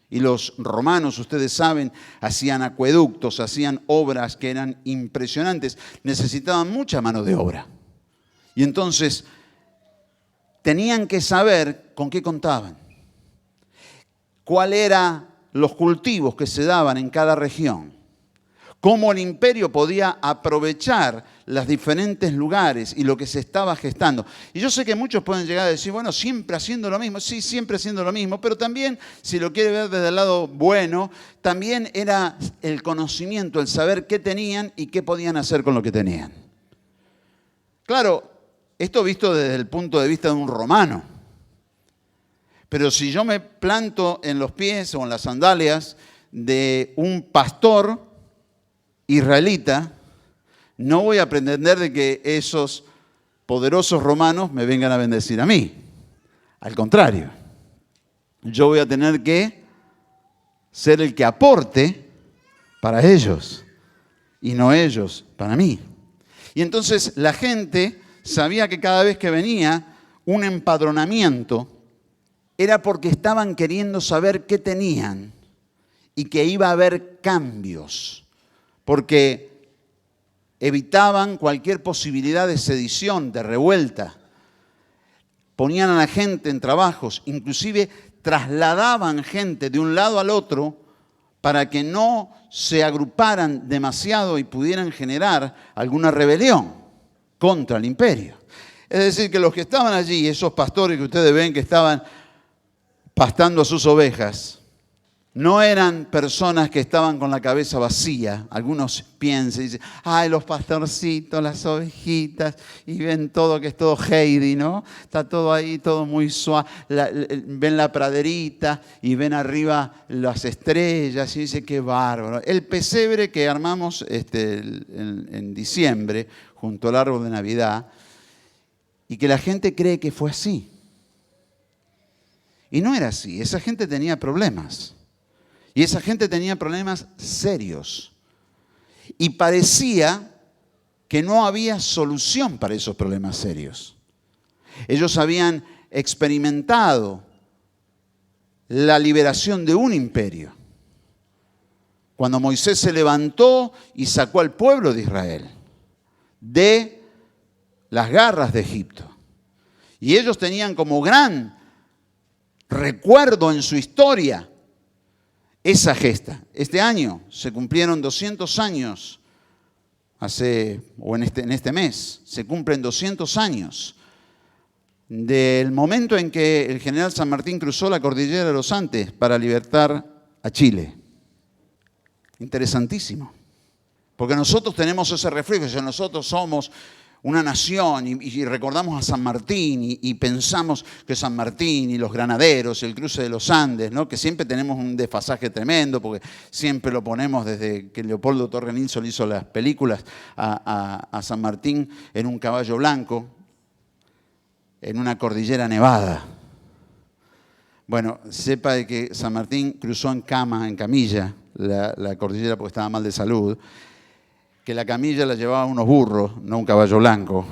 Y los romanos, ustedes saben, hacían acueductos, hacían obras que eran impresionantes, necesitaban mucha mano de obra. Y entonces tenían que saber con qué contaban, cuál eran los cultivos que se daban en cada región, cómo el imperio podía aprovechar los diferentes lugares y lo que se estaba gestando. Y yo sé que muchos pueden llegar a decir, bueno, siempre haciendo lo mismo. Sí, siempre haciendo lo mismo, pero también, si lo quiere ver desde el lado bueno, también era el conocimiento, el saber qué tenían y qué podían hacer con lo que tenían. Claro, esto visto desde el punto de vista de un romano. Pero si yo me planto en los pies o en las sandalias de un pastor israelita, no voy a pretender de que esos poderosos romanos me vengan a bendecir a mí. Al contrario, yo voy a tener que ser el que aporte para ellos y no ellos para mí. Y entonces la gente sabía que cada vez que venía un empadronamiento era porque estaban queriendo saber qué tenían y que iba a haber cambios, porque evitaban cualquier posibilidad de sedición, de revuelta. Ponían a la gente en trabajos, inclusive trasladaban gente de un lado al otro para que no se agruparan demasiado y pudieran generar alguna rebelión contra el imperio. Es decir, que los que estaban allí, esos pastores que ustedes ven que estaban pastando a sus ovejas, no eran personas que estaban con la cabeza vacía. Algunos piensan y dicen, ay, los pastorcitos, las ovejitas, y ven todo que es todo Heidi, ¿no? Está todo ahí, todo muy suave. Ven la praderita y ven arriba las estrellas y dicen, qué bárbaro. El pesebre que armamos en diciembre, junto al árbol de Navidad, y que la gente cree que fue así. Y no era así. Esa gente tenía problemas. Y esa gente tenía problemas serios. Y parecía que no había solución para esos problemas serios. Ellos habían experimentado la liberación de un imperio. Cuando Moisés se levantó y sacó al pueblo de Israel de las garras de Egipto. Y ellos tenían como gran recuerdo en su historia esa gesta. Este año se cumplieron 200 años, en este mes, se cumplen 200 años del momento en que el general San Martín cruzó la cordillera de los Andes para libertar a Chile. Interesantísimo. Porque nosotros tenemos ese reflejo, nosotros somos una nación y recordamos a San Martín y pensamos que San Martín y los granaderos, el cruce de los Andes, ¿no? Que siempre tenemos un desfasaje tremendo porque siempre lo ponemos desde que Leopoldo Torre Nilsson hizo las películas a San Martín en un caballo blanco, en una cordillera nevada. Bueno, sepa de que San Martín cruzó en camilla, la cordillera porque estaba mal de salud, que la camilla la llevaban unos burros, no un caballo blanco,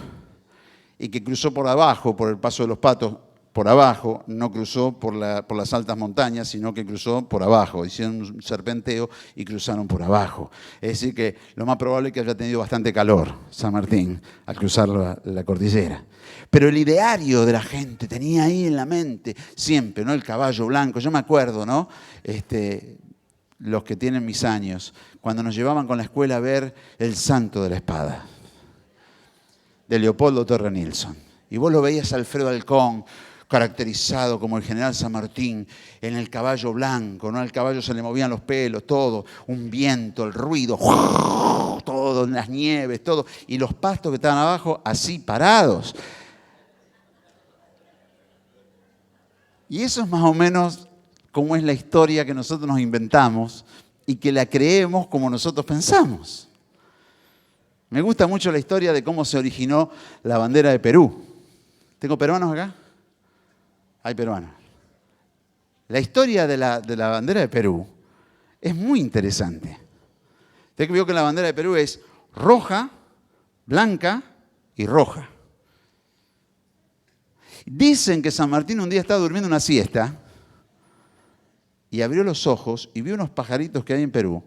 y que cruzó por abajo, por el Paso de los Patos, por abajo, no cruzó por las altas montañas, sino que cruzó por abajo. Hicieron un serpenteo y cruzaron por abajo. Es decir, que lo más probable es que haya tenido bastante calor San Martín al cruzar la cordillera. Pero el ideario de la gente tenía ahí en la mente siempre, ¿no? El caballo blanco. Yo me acuerdo, ¿no? Los que tienen mis años, cuando nos llevaban con la escuela a ver El Santo de la Espada, de Leopoldo Torre Nilsson. Y vos lo veías a Alfredo Alcón, caracterizado como el general San Martín, en el caballo blanco, ¿no? Al caballo se le movían los pelos, todo, un viento, el ruido, todo, en las nieves, todo, y los pastos que estaban abajo así parados. Y eso es más o menos como es la historia que nosotros nos inventamos y que la creemos como nosotros pensamos. Me gusta mucho la historia de cómo se originó la bandera de Perú. ¿Tengo peruanos acá? Hay peruanos. La historia de la bandera de Perú es muy interesante. Usted vio que la bandera de Perú es roja, blanca y roja. Dicen que San Martín un día estaba durmiendo una siesta y abrió los ojos y vio unos pajaritos que hay en Perú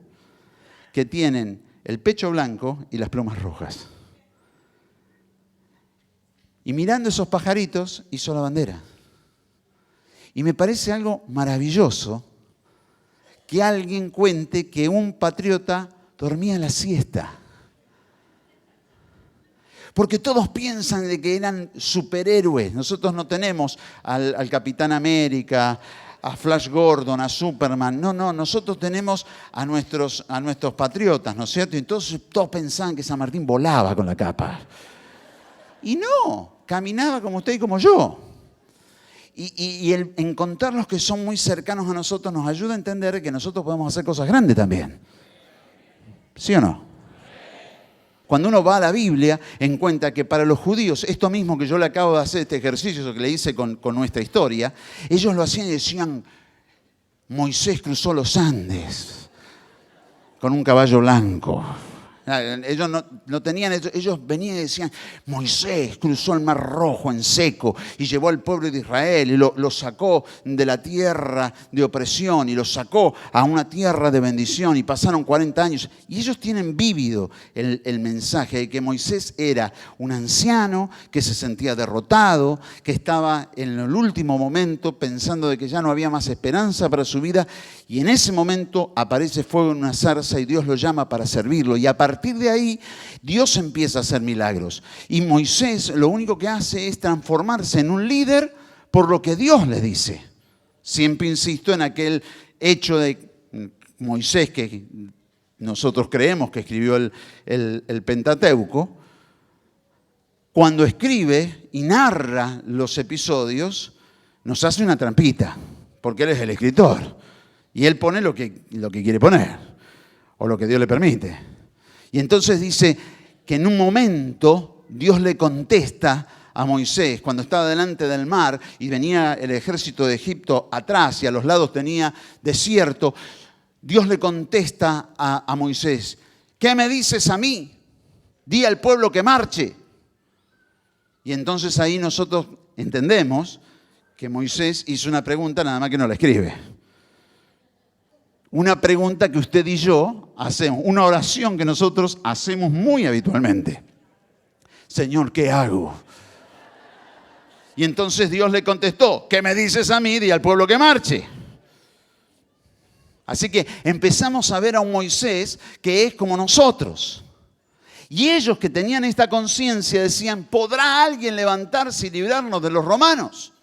que tienen el pecho blanco y las plumas rojas. Y mirando esos pajaritos hizo la bandera. Y me parece algo maravilloso que alguien cuente que un patriota dormía la siesta. Porque todos piensan de que eran superhéroes. Nosotros no tenemos al Capitán América, a Flash Gordon, a Superman. No, nosotros tenemos a nuestros patriotas, ¿no es cierto? Y entonces todos pensaban que San Martín volaba con la capa. Y no, caminaba como usted y como yo. Y el encontrar los que son muy cercanos a nosotros nos ayuda a entender que nosotros podemos hacer cosas grandes también. ¿Sí o no? Cuando uno va a la Biblia, encuentra que para los judíos, esto mismo que yo le acabo de hacer, este ejercicio que le hice con nuestra historia, ellos lo hacían y decían, Moisés cruzó los Andes con un caballo blanco. Ellos no tenían, ellos venían y decían, Moisés cruzó el Mar Rojo en seco y llevó al pueblo de Israel y lo sacó de la tierra de opresión y lo sacó a una tierra de bendición y pasaron 40 años. Y ellos tienen vívido el mensaje de que Moisés era un anciano que se sentía derrotado, que estaba en el último momento pensando de que ya no había más esperanza para su vida, y en ese momento aparece fuego en una zarza y Dios lo llama para servirlo, y a partir de ahí Dios empieza a hacer milagros. Y Moisés lo único que hace es transformarse en un líder por lo que Dios le dice. Siempre insisto en aquel hecho de Moisés que nosotros creemos que escribió el Pentateuco. Cuando escribe y narra los episodios, nos hace una trampita, porque él es el escritor. Y él pone lo que quiere poner, o lo que Dios le permite. Y entonces dice que en un momento Dios le contesta a Moisés, cuando estaba delante del mar y venía el ejército de Egipto atrás y a los lados tenía desierto, Dios le contesta a Moisés, ¿qué me dices a mí? Di al pueblo que marche. Y entonces ahí nosotros entendemos que Moisés hizo una pregunta, nada más que no la escribe. Una pregunta que usted y yo hacemos, una oración que nosotros hacemos muy habitualmente. Señor, ¿qué hago? Y entonces Dios le contestó, ¿qué me dices a mí? Di al pueblo que marche. Así que empezamos a ver a un Moisés que es como nosotros. Y ellos que tenían esta conciencia decían, ¿podrá alguien levantarse y librarnos de los romanos?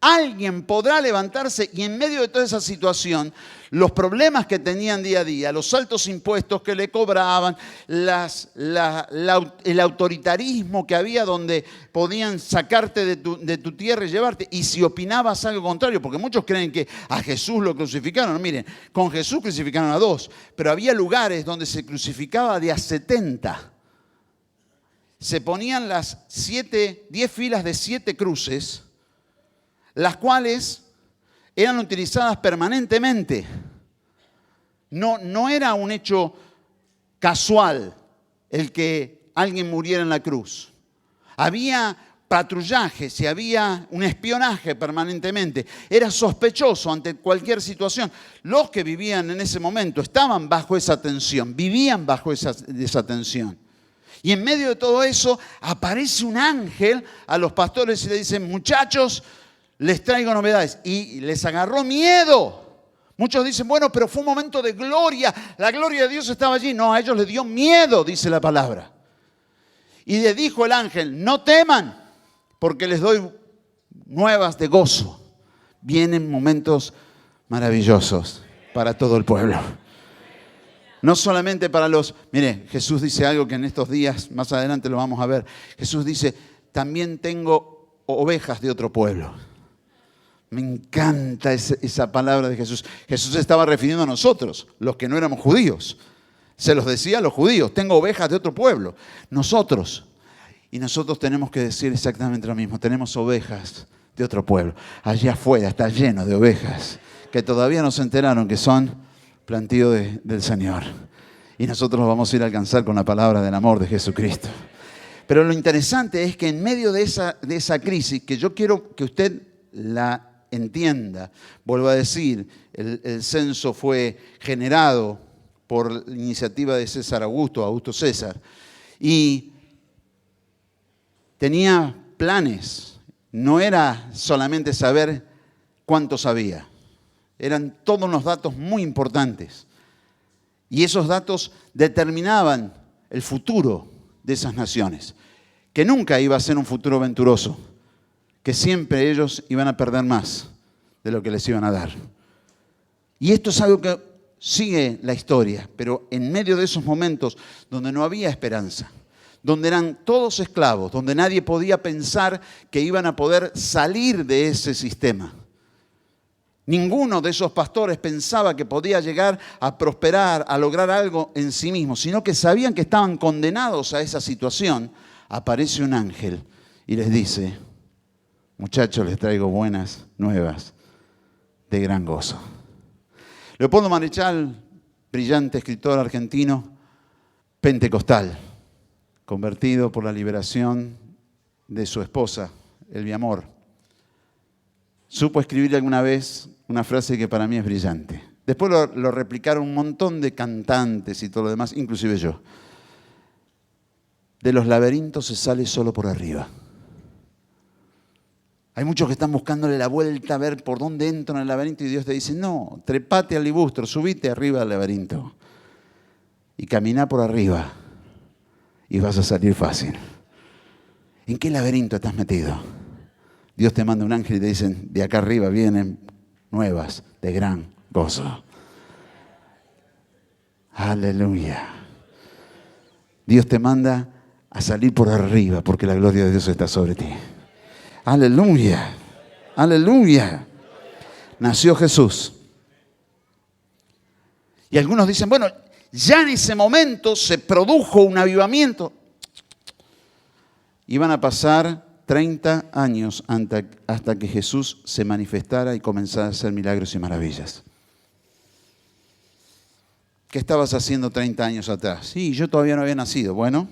Alguien podrá levantarse, y en medio de toda esa situación, los problemas que tenían día a día, los altos impuestos que le cobraban, el autoritarismo que había donde podían sacarte de tu tierra y llevarte, y si opinabas algo contrario, porque muchos creen que a Jesús lo crucificaron. Miren, con Jesús crucificaron a 2, pero había lugares donde se crucificaba de a 70. Se ponían las 10 filas de 7 cruces, las cuales eran utilizadas permanentemente. No era un hecho casual el que alguien muriera en la cruz. Había patrullajes y había un espionaje permanentemente. Era sospechoso ante cualquier situación. Los que vivían en ese momento estaban bajo esa tensión, vivían bajo esa tensión. Y en medio de todo eso aparece un ángel a los pastores y le dice, muchachos, les traigo novedades. Y les agarró miedo. Muchos dicen, bueno, pero fue un momento de gloria. La gloria de Dios estaba allí. No, a ellos les dio miedo, dice la palabra. Y le dijo el ángel, no teman, porque les doy nuevas de gozo. Vienen momentos maravillosos para todo el pueblo. No solamente para los... Mire, Jesús dice algo que en estos días, más adelante lo vamos a ver. Jesús dice, también tengo ovejas de otro pueblo. Me encanta esa palabra de Jesús. Jesús se estaba refiriendo a nosotros, los que no éramos judíos. Se los decía a los judíos, tengo ovejas de otro pueblo. Nosotros. Y nosotros tenemos que decir exactamente lo mismo. Tenemos ovejas de otro pueblo. Allá afuera está lleno de ovejas que todavía no se enteraron que son plantío del Señor. Y nosotros los vamos a ir a alcanzar con la palabra del amor de Jesucristo. Pero lo interesante es que en medio de esa crisis, que yo quiero que usted la entienda, vuelvo a decir, el censo fue generado por iniciativa de Augusto César, y tenía planes. No era solamente saber cuántos había, eran todos unos datos muy importantes. Y esos datos determinaban el futuro de esas naciones, que nunca iba a ser un futuro venturoso, que siempre ellos iban a perder más de lo que les iban a dar. Y esto es algo que sigue la historia, pero en medio de esos momentos donde no había esperanza, donde eran todos esclavos, donde nadie podía pensar que iban a poder salir de ese sistema. Ninguno de esos pastores pensaba que podía llegar a prosperar, a lograr algo en sí mismo, sino que sabían que estaban condenados a esa situación. Aparece un ángel y les dice: muchachos, les traigo buenas nuevas de gran gozo. Leopoldo Marechal, brillante escritor argentino, pentecostal, convertido por la liberación de su esposa, Elviamor, supo escribir alguna vez una frase que para mí es brillante. Después lo replicaron un montón de cantantes y todo lo demás, inclusive yo. De los laberintos se sale solo por arriba. Hay muchos que están buscándole la vuelta a ver por dónde entran en el laberinto y Dios te dice: no, trepate al libustro, subite arriba al laberinto y caminá por arriba y vas a salir fácil. ¿En qué laberinto estás metido? Dios te manda un ángel y te dicen: de acá arriba vienen nuevas de gran gozo. Aleluya. Dios te manda a salir por arriba porque la gloria de Dios está sobre ti. Aleluya. Aleluya. Nació Jesús. Y algunos dicen: bueno, ya en ese momento se produjo un avivamiento. Iban a pasar 30 años hasta que Jesús se manifestara y comenzara a hacer milagros y maravillas. ¿Qué estabas haciendo 30 años atrás? Sí, yo todavía no había nacido. Bueno,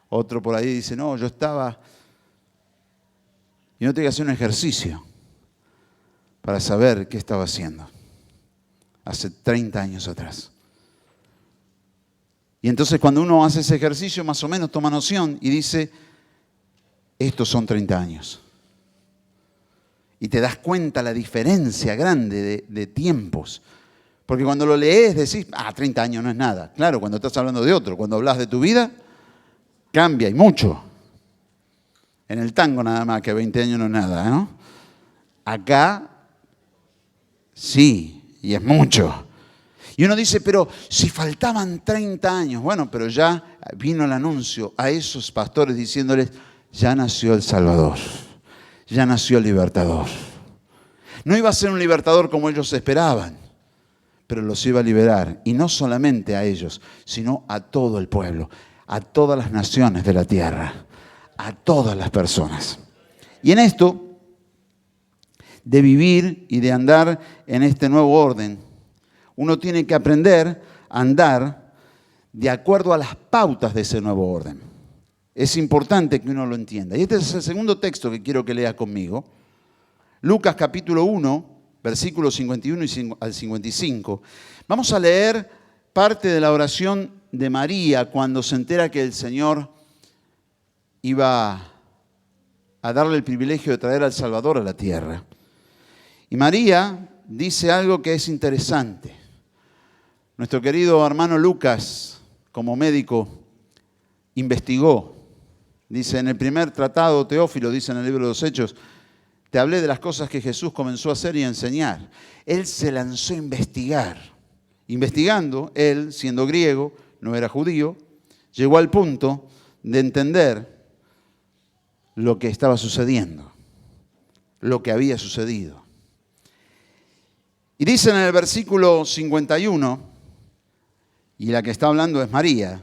otro por ahí dice: no, yo estaba... Y no tenía que hacer un ejercicio para saber qué estaba haciendo hace 30 años atrás. Y entonces cuando uno hace ese ejercicio, más o menos toma noción y dice: estos son 30 años. Y te das cuenta la diferencia grande de tiempos. Porque cuando lo lees decís: 30 años no es nada. Claro, cuando estás hablando de otro, cuando hablas de tu vida, cambia y mucho. En el tango nada más, que 20 años no es nada, ¿no? Acá, sí, y es mucho. Y uno dice: pero si faltaban 30 años. Bueno, pero ya vino el anuncio a esos pastores diciéndoles: ya nació el Salvador, ya nació el libertador. No iba a ser un libertador como ellos esperaban, pero los iba a liberar. Y no solamente a ellos, sino a todo el pueblo, a todas las naciones de la tierra, a todas las personas. Y en esto, de vivir y de andar en este nuevo orden, uno tiene que aprender a andar de acuerdo a las pautas de ese nuevo orden. Es importante que uno lo entienda. Y este es el segundo texto que quiero que lea conmigo. Lucas capítulo 1, versículos 51 al 55. Vamos a leer parte de la oración de María cuando se entera que el Señor iba a darle el privilegio de traer al Salvador a la tierra. Y María dice algo que es interesante. Nuestro querido hermano Lucas, como médico, investigó. Dice en el primer tratado, Teófilo, dice en el libro de los Hechos, te hablé de las cosas que Jesús comenzó a hacer y a enseñar. Él se lanzó a investigar. Investigando, él, siendo griego, no era judío, llegó al punto de entender lo que estaba sucediendo, lo que había sucedido. Y dice en el versículo 51, y la que está hablando es María,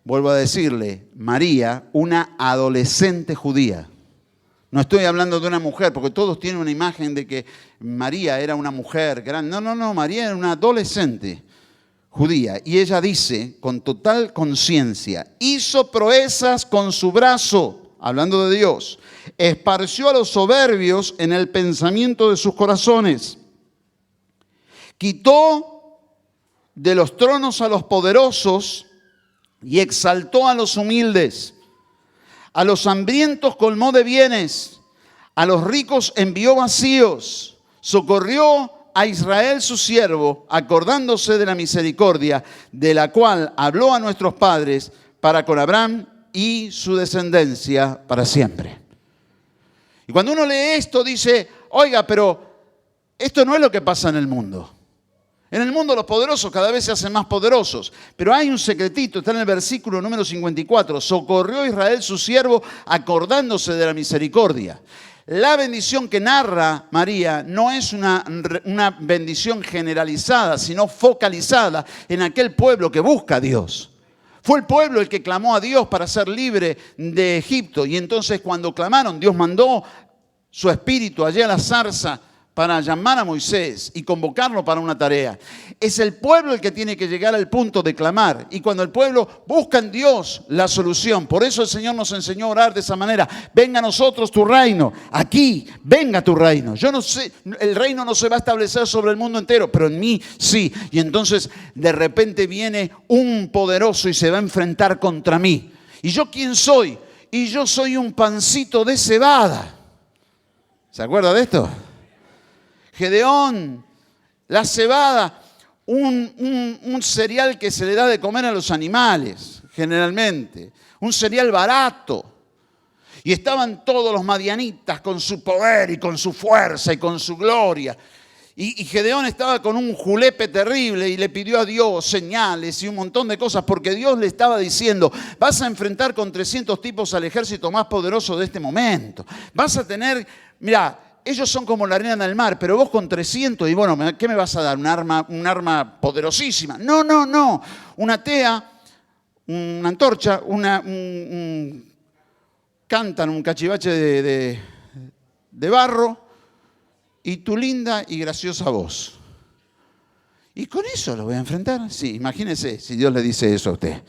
vuelvo a decirle, María, una adolescente judía. No estoy hablando de una mujer, porque todos tienen una imagen de que María era una mujer grande. No, María era una adolescente judía. Y ella dice, con total conciencia, hizo proezas con su brazo, hablando de Dios, esparció a los soberbios en el pensamiento de sus corazones, quitó de los tronos a los poderosos y exaltó a los humildes. A los hambrientos colmó de bienes, a los ricos envió vacíos, socorrió a Israel su siervo, acordándose de la misericordia, de la cual habló a nuestros padres para con Abraham y su descendencia para siempre. Y cuando uno lee esto dice, oiga, pero esto no es lo que pasa en el mundo. En el mundo los poderosos cada vez se hacen más poderosos. Pero hay un secretito, está en el versículo número 54. Socorrió a Israel su siervo acordándose de la misericordia. La bendición que narra María no es una bendición generalizada, sino focalizada en aquel pueblo que busca a Dios. Fue el pueblo el que clamó a Dios para ser libre de Egipto. Y entonces cuando clamaron, Dios mandó su espíritu allí a la zarza para llamar a Moisés y convocarlo para una tarea. Es el pueblo el que tiene que llegar al punto de clamar. Y cuando el pueblo busca en Dios la solución, por eso el Señor nos enseñó a orar de esa manera. Venga a nosotros tu reino. Aquí, venga tu reino. Yo no sé, el reino no se va a establecer sobre el mundo entero, pero en mí sí. Y entonces de repente viene un poderoso y se va a enfrentar contra mí. ¿Y yo quién soy? Y yo soy un pancito de cebada. ¿Se acuerda de esto? Gedeón, la cebada, un cereal que se le da de comer a los animales, generalmente. Un cereal barato. Y estaban todos los madianitas con su poder y con su fuerza y con su gloria. Y Gedeón estaba con un julepe terrible y le pidió a Dios señales y un montón de cosas porque Dios le estaba diciendo, vas a enfrentar con 300 tipos al ejército más poderoso de este momento. Vas a tener, mira, ellos son como la arena del mar, pero vos con 300 y bueno, ¿qué me vas a dar? Un arma poderosísima. No. Una tea, una antorcha, un cántaro, un cachivache de barro y tu linda y graciosa voz. ¿Y con eso lo voy a enfrentar? Sí, imagínese si Dios le dice eso a usted.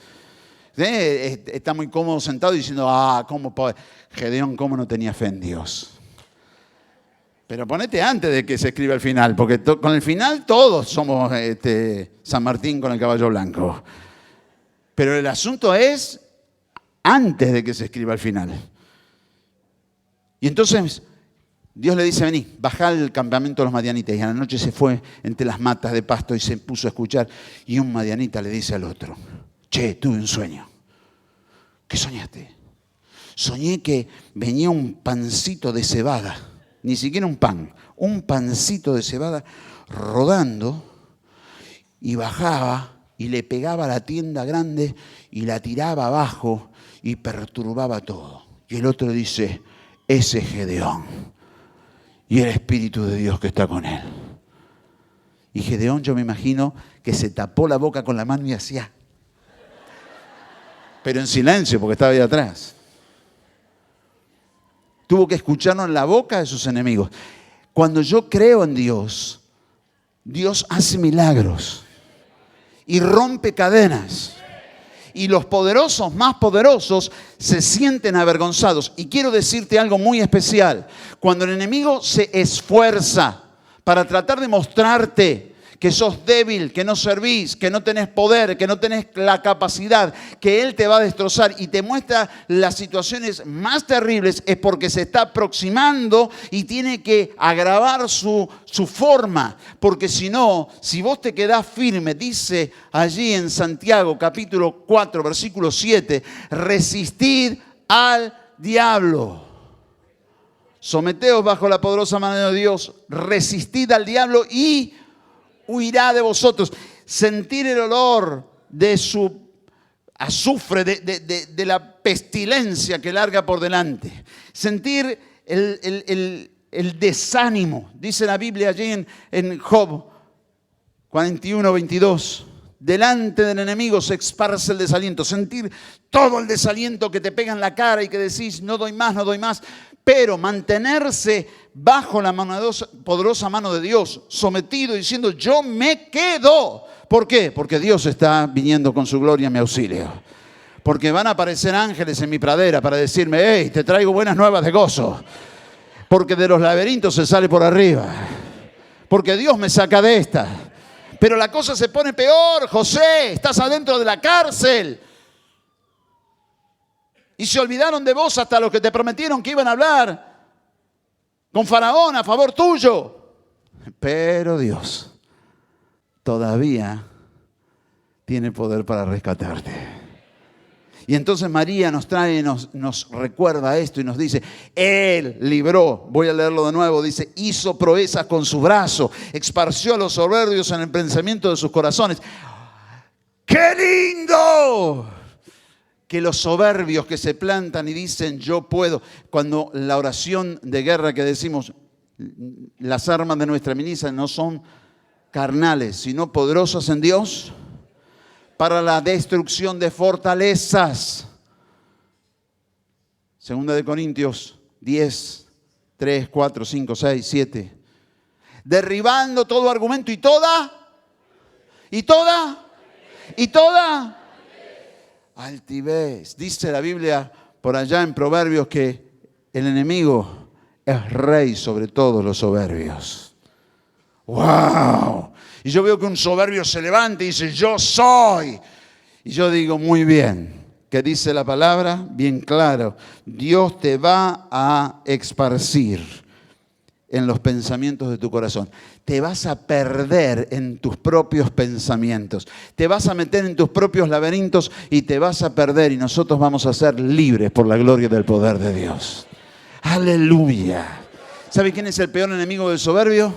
Está muy cómodo sentado diciendo, ¿cómo Gedeón, cómo no tenía fe en Dios? Pero ponete antes de que se escriba el final, porque con el final todos somos San Martín con el caballo blanco. Pero el asunto es antes de que se escriba el final. Y entonces Dios le dice, vení, bajá al campamento de los madianitas. Y a la noche se fue entre las matas de pasto y se puso a escuchar. Y un madianita le dice al otro, che, tuve un sueño. ¿Qué soñaste? Soñé que venía un pancito de cebada. Ni siquiera un pan, un pancito de cebada rodando y bajaba y le pegaba a la tienda grande y la tiraba abajo y perturbaba todo. Y el otro dice, ese es Gedeón y el Espíritu de Dios que está con él. Y Gedeón, yo me imagino que se tapó la boca con la mano y hacía, pero en silencio porque estaba ahí atrás. Tuvo que escucharlo en la boca de sus enemigos. Cuando yo creo en Dios, Dios hace milagros y rompe cadenas. Y los poderosos, más poderosos, se sienten avergonzados. Y quiero decirte algo muy especial. Cuando el enemigo se esfuerza para tratar de mostrarte que sos débil, que no servís, que no tenés poder, que no tenés la capacidad, que Él te va a destrozar y te muestra las situaciones más terribles, es porque se está aproximando y tiene que agravar su forma. Porque si no, si vos te quedás firme, dice allí en Santiago capítulo 4, versículo 7, resistid al diablo. Someteos bajo la poderosa mano de Dios, resistid al diablo y huirá de vosotros. Sentir el olor de su azufre, de la pestilencia que larga por delante. Sentir el desánimo. Dice la Biblia allí en Job 41, 22. Delante del enemigo se esparce el desaliento. Sentir todo el desaliento que te pega en la cara y que decís, no doy más, no doy más. Pero mantenerse bajo la poderosa mano de Dios, sometido, diciendo, yo me quedo. ¿Por qué? Porque Dios está viniendo con su gloria a mi auxilio. Porque van a aparecer ángeles en mi pradera para decirme, hey, te traigo buenas nuevas de gozo. Porque de los laberintos se sale por arriba. Porque Dios me saca de esta. Pero la cosa se pone peor, José, estás adentro de la cárcel. Y se olvidaron de vos hasta los que te prometieron que iban a hablar con Faraón a favor tuyo. Pero Dios todavía tiene poder para rescatarte. Y entonces María nos trae, nos recuerda esto y nos dice, Él libró, voy a leerlo de nuevo, dice, hizo proezas con su brazo, esparció a los soberbios en el pensamiento de sus corazones. ¡Qué lindo! Que los soberbios que se plantan y dicen, yo puedo, cuando la oración de guerra que decimos, las armas de nuestra milicia no son carnales, sino poderosas en Dios, para la destrucción de fortalezas. Segunda de Corintios 10, 3, 4, 5, 6, 7. Derribando todo argumento y toda altivez. Dice la Biblia por allá en Proverbios que el enemigo es rey sobre todos los soberbios. ¡Wow! Y yo veo que un soberbio se levanta y dice, yo soy. Y yo digo, muy bien. ¿Qué dice la palabra? Bien claro. Dios te va a esparcir en los pensamientos de tu corazón. Te vas a perder en tus propios pensamientos. Te vas a meter en tus propios laberintos y te vas a perder. Y nosotros vamos a ser libres por la gloria del poder de Dios. ¡Aleluya! ¿Sabe quién es el peor enemigo del soberbio?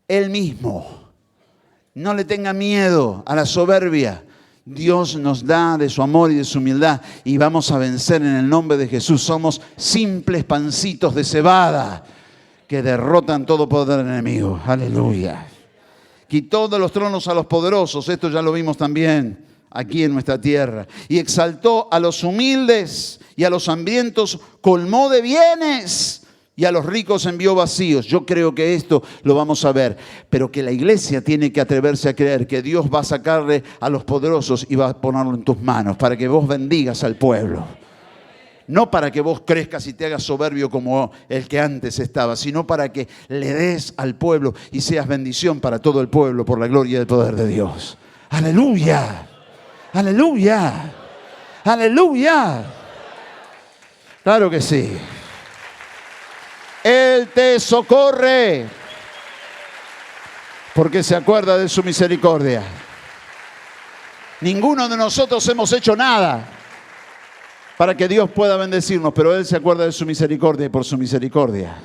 Él mismo. No le tenga miedo a la soberbia. Dios nos da de su amor y de su humildad y vamos a vencer en el nombre de Jesús. Somos simples pancitos de cebada que derrotan todo poder enemigo. Aleluya. Quitó de los tronos a los poderosos. Esto ya lo vimos también aquí en nuestra tierra. Y exaltó a los humildes y a los hambrientos colmó de bienes. Y a los ricos envió vacíos. Yo creo que esto lo vamos a ver. Pero que la iglesia tiene que atreverse a creer que Dios va a sacarle a los poderosos y va a ponerlo en tus manos para que vos bendigas al pueblo. No para que vos crezcas y te hagas soberbio como el que antes estaba, sino para que le des al pueblo y seas bendición para todo el pueblo por la gloria y el poder de Dios. ¡Aleluya! ¡Aleluya! ¡Aleluya! Claro que sí. Él te socorre porque se acuerda de su misericordia. Ninguno de nosotros hemos hecho nada para que Dios pueda bendecirnos, pero Él se acuerda de su misericordia y por su misericordia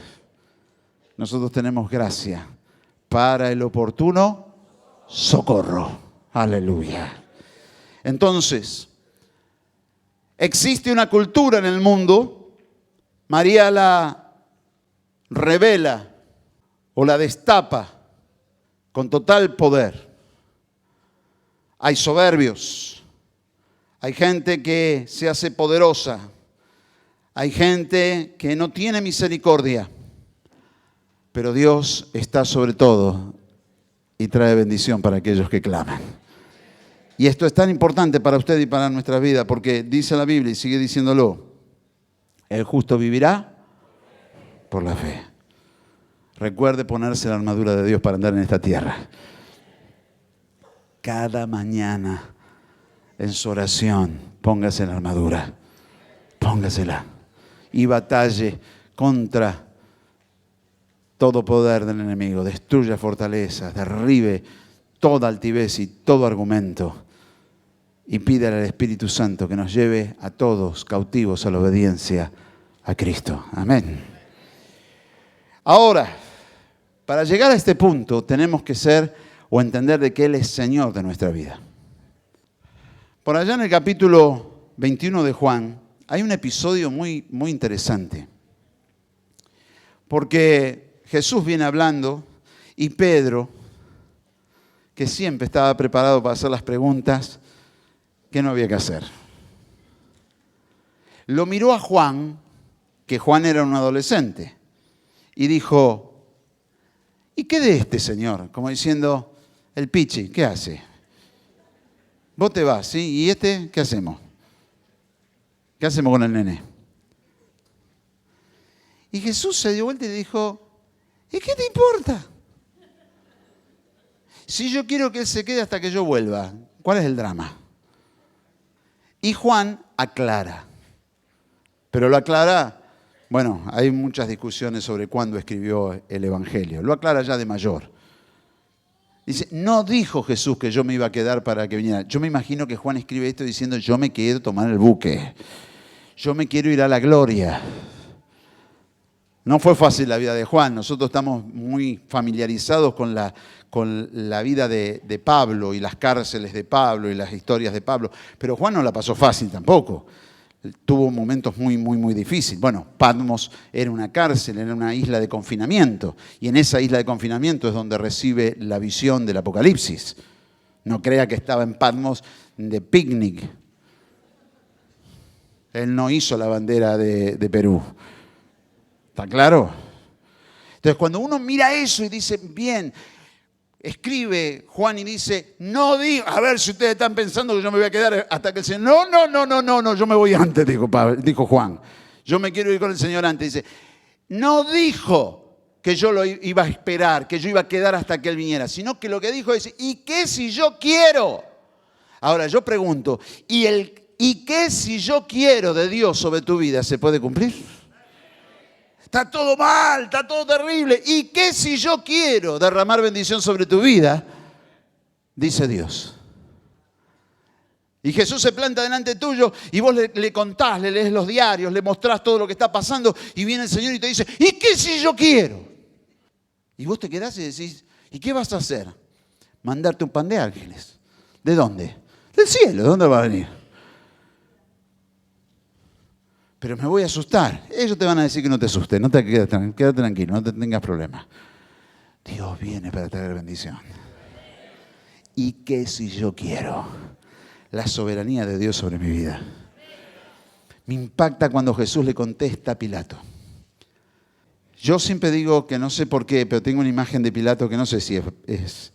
nosotros tenemos gracia para el oportuno socorro. Aleluya. Entonces, existe una cultura en el mundo, María la revela o la destapa con total poder. Hay soberbios, hay gente que se hace poderosa, hay gente que no tiene misericordia, pero Dios está sobre todo y trae bendición para aquellos que claman. Y esto es tan importante para usted y para nuestra vida porque dice la Biblia y sigue diciéndolo, el justo vivirá por la fe. Recuerde ponerse la armadura de Dios para andar en esta tierra. Cada mañana en su oración, póngase la armadura. Póngasela. Y batalle contra todo poder del enemigo. Destruya fortalezas, derribe toda altivez y todo argumento. Y pídale al Espíritu Santo que nos lleve a todos cautivos a la obediencia a Cristo. Amén. Ahora, para llegar a este punto tenemos que ser o entender de que Él es Señor de nuestra vida. Por allá en el capítulo 21 de Juan hay un episodio muy interesante. Porque Jesús viene hablando y Pedro, que siempre estaba preparado para hacer las preguntas que no había que hacer, lo miró a Juan, que Juan era un adolescente. Y dijo, ¿y qué de este señor? Como diciendo, el pichi, ¿qué hace? Vos te vas, ¿sí? ¿Y este qué hacemos? ¿Qué hacemos con el nene? Y Jesús se dio vuelta y dijo, ¿y qué te importa? Si yo quiero que él se quede hasta que yo vuelva, ¿cuál es el drama? Y Juan aclara, pero lo aclara. Bueno, hay muchas discusiones sobre cuándo escribió el Evangelio. Lo aclara ya de mayor. Dice, no dijo Jesús que yo me iba a quedar para que viniera. Yo me imagino que Juan escribe esto diciendo, yo me quiero tomar el buque. Yo me quiero ir a la gloria. No fue fácil la vida de Juan. Nosotros estamos muy familiarizados con la vida de Pablo y las cárceles de Pablo y las historias de Pablo. Pero Juan no la pasó fácil tampoco. Tuvo momentos muy, muy, muy difíciles. Bueno, Patmos era una cárcel, era una isla de confinamiento. Y en esa isla de confinamiento es donde recibe la visión del Apocalipsis. No crea que estaba en Patmos de picnic. Él no hizo la bandera de Perú. ¿Está claro? Entonces, cuando uno mira eso y dice, bien, escribe Juan y dice, no digo, a ver si ustedes están pensando que yo me voy a quedar hasta que el Señor, no, yo me voy antes, dijo Juan. Yo me quiero ir con el Señor antes. Dice, no dijo que yo lo iba a esperar, que yo iba a quedar hasta que Él viniera, sino que lo que dijo es, ¿y qué si yo quiero? Ahora, yo pregunto, ¿y qué si yo quiero de Dios sobre tu vida se puede cumplir? Está todo mal, está todo terrible. ¿Y qué si yo quiero derramar bendición sobre tu vida? Dice Dios. Y Jesús se planta delante tuyo y vos le contás, le lees los diarios, le mostrás todo lo que está pasando y viene el Señor y te dice, ¿y qué si yo quiero? Y vos te quedás y decís, ¿y qué vas a hacer? Mandarte un pan de ángeles. ¿De dónde? Del cielo. ¿De dónde va a venir? Pero me voy a asustar. Ellos te van a decir que no te asustes, quédate tranquilo, no te tengas problemas. Dios viene para traer bendición. ¿Y qué si yo quiero? La soberanía de Dios sobre mi vida. Me impacta cuando Jesús le contesta a Pilato. Yo siempre digo que no sé por qué, pero tengo una imagen de Pilato que no sé si es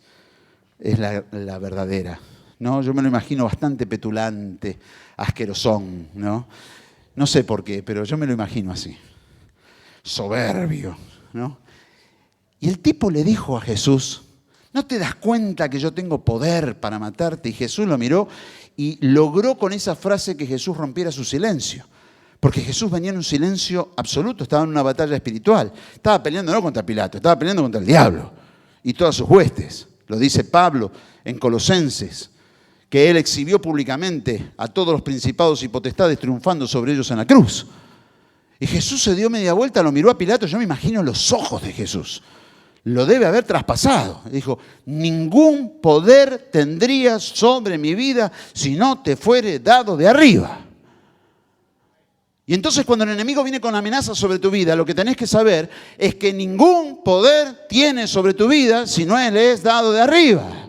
la verdadera. ¿No? Yo me lo imagino bastante petulante, asquerosón, ¿no? No sé por qué, pero yo me lo imagino así. Soberbio, ¿no? Y el tipo le dijo a Jesús, ¿no te das cuenta que yo tengo poder para matarte? Y Jesús lo miró y logró con esa frase que Jesús rompiera su silencio. Porque Jesús venía en un silencio absoluto, estaba en una batalla espiritual. Estaba peleando no contra Pilato, estaba peleando contra el diablo y todas sus huestes. Lo dice Pablo en Colosenses, que él exhibió públicamente a todos los principados y potestades triunfando sobre ellos en la cruz. Y Jesús se dio media vuelta, lo miró a Pilato, yo me imagino los ojos de Jesús. Lo debe haber traspasado. Dijo, ningún poder tendrías sobre mi vida si no te fuere dado de arriba. Y entonces cuando el enemigo viene con amenazas sobre tu vida, lo que tenés que saber es que ningún poder tiene sobre tu vida si no le es dado de arriba.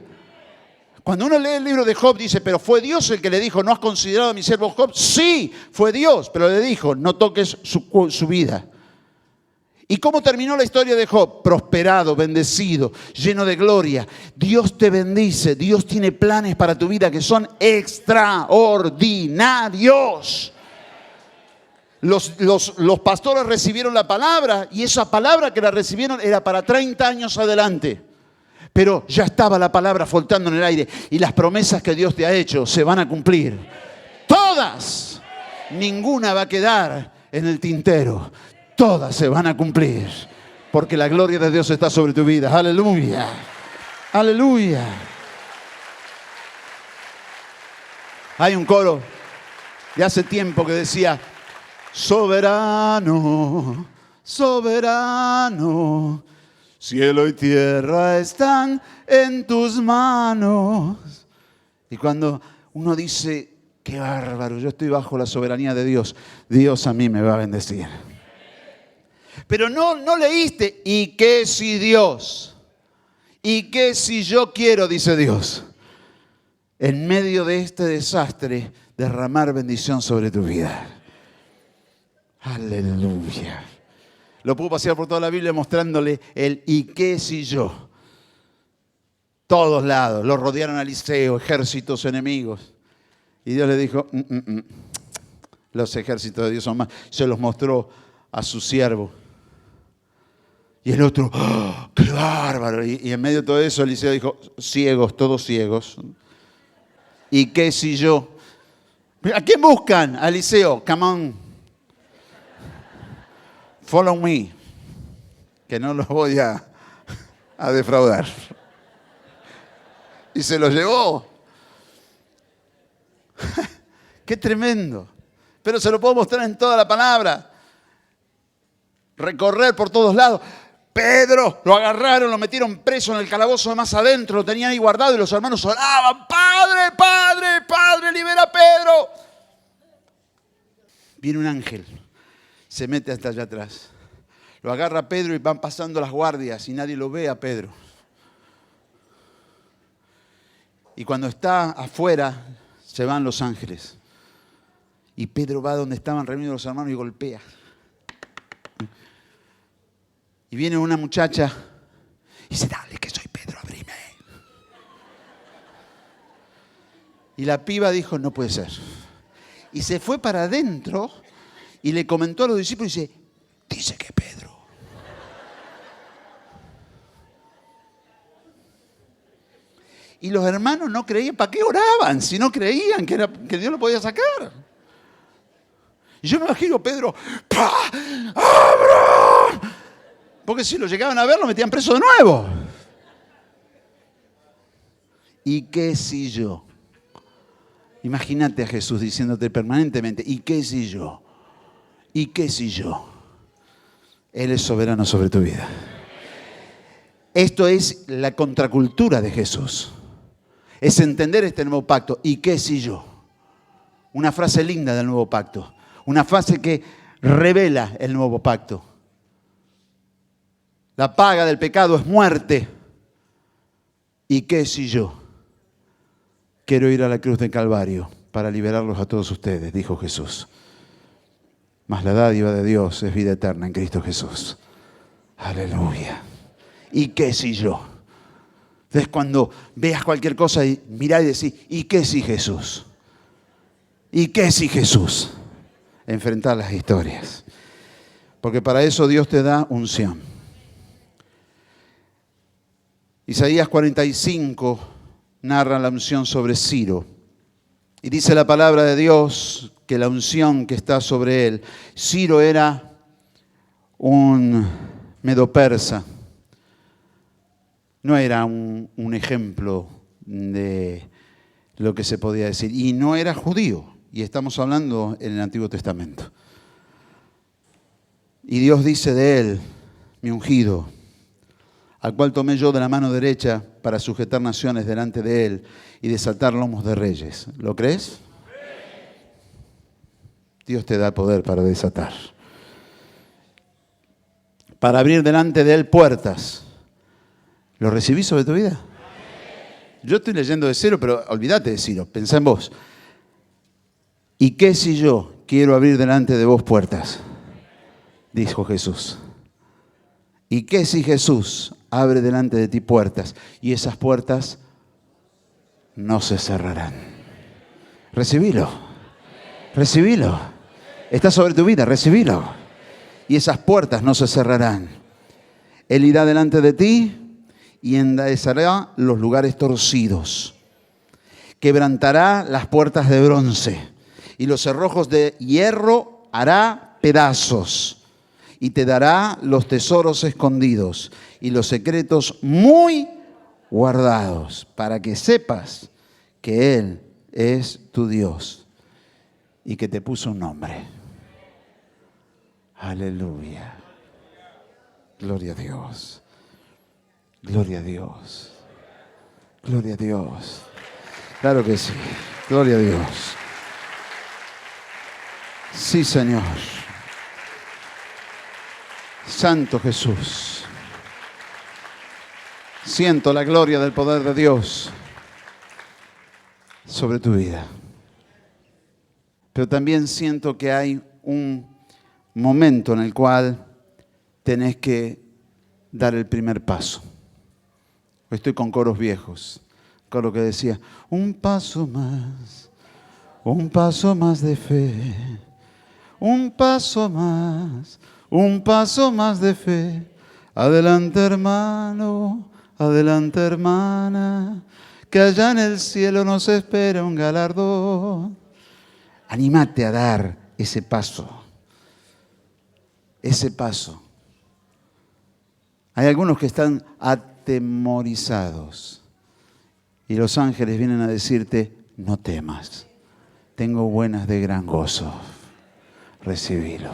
Cuando uno lee el libro de Job dice, pero fue Dios el que le dijo, ¿no has considerado a mi siervo Job? Sí, fue Dios, pero le dijo, no toques su vida. ¿Y cómo terminó la historia de Job? Prosperado, bendecido, lleno de gloria. Dios te bendice, Dios tiene planes para tu vida que son extraordinarios. Los pastores recibieron la palabra y esa palabra que la recibieron era para 30 años adelante. Pero ya estaba la palabra flotando en el aire y las promesas que Dios te ha hecho se van a cumplir. Todas. Ninguna va a quedar en el tintero. Todas se van a cumplir. Porque la gloria de Dios está sobre tu vida. Aleluya. Aleluya. Hay un coro de hace tiempo que decía, soberano, soberano, cielo y tierra están en tus manos. Y cuando uno dice, qué bárbaro, yo estoy bajo la soberanía de Dios, Dios a mí me va a bendecir. Pero no leíste, ¿y qué si Dios? ¿Y qué si yo quiero? Dice Dios. En medio de este desastre, derramar bendición sobre tu vida. Aleluya. Lo puedo pasear por toda la Biblia mostrándole el ¿y qué si yo? Todos lados, lo rodearon a Eliseo, ejércitos enemigos. Y Dios le dijo, los ejércitos de Dios son más. Se los mostró a su siervo. Y el otro, ¡oh, qué bárbaro! Y en medio de todo eso Eliseo dijo, ciegos, todos ciegos. ¿Y qué si yo? ¿A quién buscan? A Eliseo, come on. Follow me, que no los voy a defraudar. y se lo llevó. ¡Qué tremendo! Pero se lo puedo mostrar en toda la palabra. Recorrer por todos lados. Pedro, lo agarraron, lo metieron preso en el calabozo de más adentro, lo tenían ahí guardado y los hermanos oraban, Padre, Padre, Padre, libera a Pedro. Viene un ángel, se mete hasta allá atrás. Lo agarra a Pedro y van pasando las guardias y nadie lo ve a Pedro. Y cuando está afuera, se van los ángeles. Y Pedro va donde estaban reunidos los hermanos y golpea. Y viene una muchacha y dice, dale que soy Pedro, abrime. Y la piba dijo, no puede ser. Y se fue para adentro y le comentó a los discípulos y dice que Pedro. Y los hermanos no creían, ¿para qué oraban? Si no creían que Dios lo podía sacar. Y yo me imagino a Pedro, ¡abra! Porque si lo llegaban a ver, lo metían preso de nuevo. ¿Y qué si yo? Imagínate a Jesús diciéndote permanentemente, ¿y qué si yo? ¿Y qué si yo? Él es soberano sobre tu vida. Esto es la contracultura de Jesús. Es entender este nuevo pacto. ¿Y qué si yo? Una frase linda del nuevo pacto. Una frase que revela el nuevo pacto. La paga del pecado es muerte. ¿Y qué si yo quiero ir a la cruz del Calvario para liberarlos a todos ustedes? Dijo Jesús. Mas la dádiva de Dios es vida eterna en Cristo Jesús. Aleluya. ¿Y qué si yo? Entonces cuando veas cualquier cosa, mirá y decís, ¿y qué si Jesús? ¿Y qué si Jesús? Enfrentar las historias. Porque para eso Dios te da unción. Isaías 45 narra la unción sobre Ciro. Y dice la palabra de Dios que la unción que está sobre él. Ciro era un medo-persa. No era un ejemplo de lo que se podía decir. Y no era judío. Y estamos hablando en el Antiguo Testamento. Y Dios dice de él, mi ungido, al cual tomé yo de la mano derecha para sujetar naciones delante de él y desatar lomos de reyes. ¿Lo crees? Dios te da poder para desatar. Para abrir delante de él puertas. ¿Lo recibís sobre tu vida? Yo estoy leyendo de Ciro, pero olvídate de Ciro, pensá en vos. ¿Y qué si yo quiero abrir delante de vos puertas? Dijo Jesús. ¿Y qué si Jesús abre delante de ti puertas y esas puertas no se cerrarán? Recibilo. Recibilo. Está sobre tu vida, recibilo. Y esas puertas no se cerrarán. Él irá delante de ti y enderezará los lugares torcidos. Quebrantará las puertas de bronce y los cerrojos de hierro hará pedazos. Y te dará los tesoros escondidos y los secretos muy guardados, para que sepas que Él es tu Dios y que te puso un nombre. Aleluya. Gloria a Dios. Gloria a Dios. Gloria a Dios. Claro que sí. Gloria a Dios. Sí, Señor. Santo Jesús. Siento la gloria del poder de Dios sobre tu vida. Pero también siento que hay un momento en el cual tenés que dar el primer paso. Estoy con coros viejos. Coro que decía, un paso más de fe, un paso más de fe. Adelante, hermano, adelante, hermana, que allá en el cielo nos espera un galardón. Anímate a dar ese paso. Ese paso. Hay algunos que están atemorizados. Y los ángeles vienen a decirte, no temas, tengo buenas de gran gozo. Recibilo.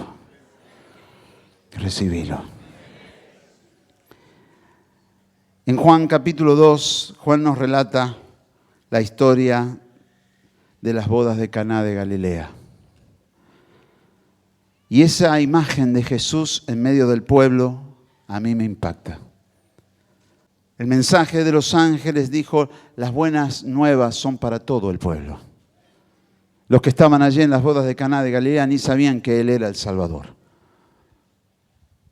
Recibilo. En Juan capítulo 2, Juan nos relata la historia de las bodas de Caná de Galilea. Y esa imagen de Jesús en medio del pueblo a mí me impacta. El mensaje de los ángeles dijo, las buenas nuevas son para todo el pueblo. Los que estaban allí en las bodas de Caná de Galilea ni sabían que Él era el Salvador.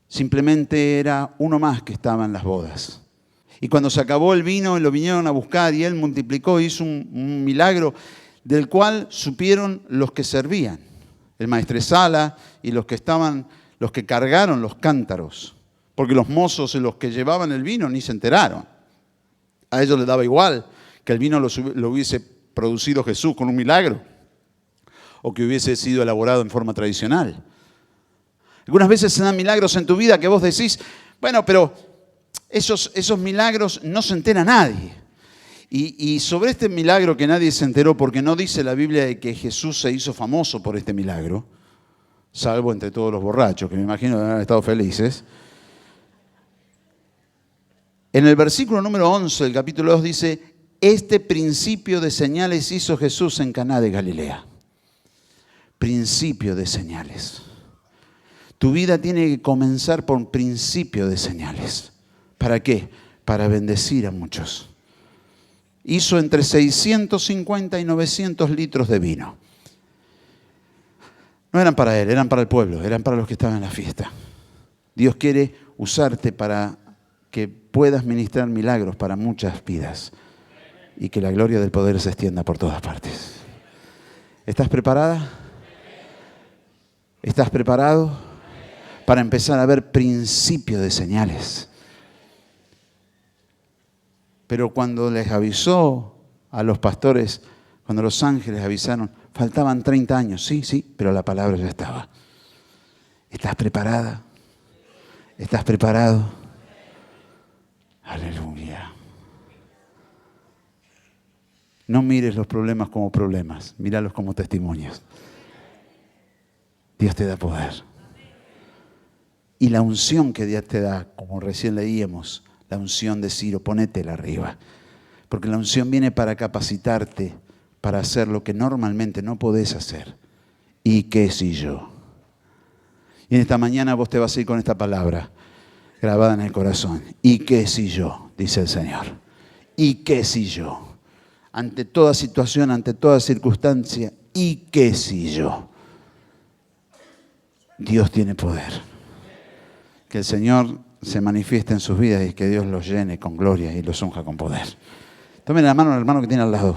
Simplemente era uno más que estaba en las bodas. Y cuando se acabó el vino, lo vinieron a buscar y Él multiplicó, hizo un milagro del cual supieron los que servían. El maestresala y los que cargaron los cántaros. Porque los mozos y los que llevaban el vino ni se enteraron. A ellos les daba igual que el vino lo hubiese producido Jesús con un milagro o que hubiese sido elaborado en forma tradicional. Algunas veces se dan milagros en tu vida que vos decís, bueno, pero esos milagros no se entera nadie. Y sobre este milagro que nadie se enteró, porque no dice la Biblia de que Jesús se hizo famoso por este milagro, salvo entre todos los borrachos, que me imagino que han estado felices. En el versículo número 11 del capítulo 2 dice, este principio de señales hizo Jesús en Caná de Galilea. Principio de señales. Tu vida tiene que comenzar por un principio de señales. ¿Para qué? Para bendecir a muchos. Hizo entre 650 y 900 litros de vino. No eran para él, eran para el pueblo, eran para los que estaban en la fiesta. Dios quiere usarte para que puedas ministrar milagros para muchas vidas y que la gloria del poder se extienda por todas partes. ¿Estás preparada? ¿Estás preparado para empezar a ver principio de señales? Pero cuando les avisó a los pastores, cuando los ángeles avisaron, faltaban 30 años. Sí, pero la palabra ya estaba. ¿Estás preparada? ¿Estás preparado? Aleluya. No mires los problemas como problemas, míralos como testimonios. Dios te da poder. Y la unción que Dios te da, como recién leíamos, la unción de Ciro, ponétela arriba. Porque la unción viene para capacitarte para hacer lo que normalmente no podés hacer. ¿Y qué si yo? Y en esta mañana vos te vas a ir con esta palabra grabada en el corazón. ¿Y qué si yo? Dice el Señor. ¿Y qué si yo? Ante toda situación, ante toda circunstancia, ¿y qué si yo? Dios tiene poder. Que el Señor se manifieste en sus vidas y que Dios los llene con gloria y los unja con poder. Tomen la mano al hermano que tiene al lado.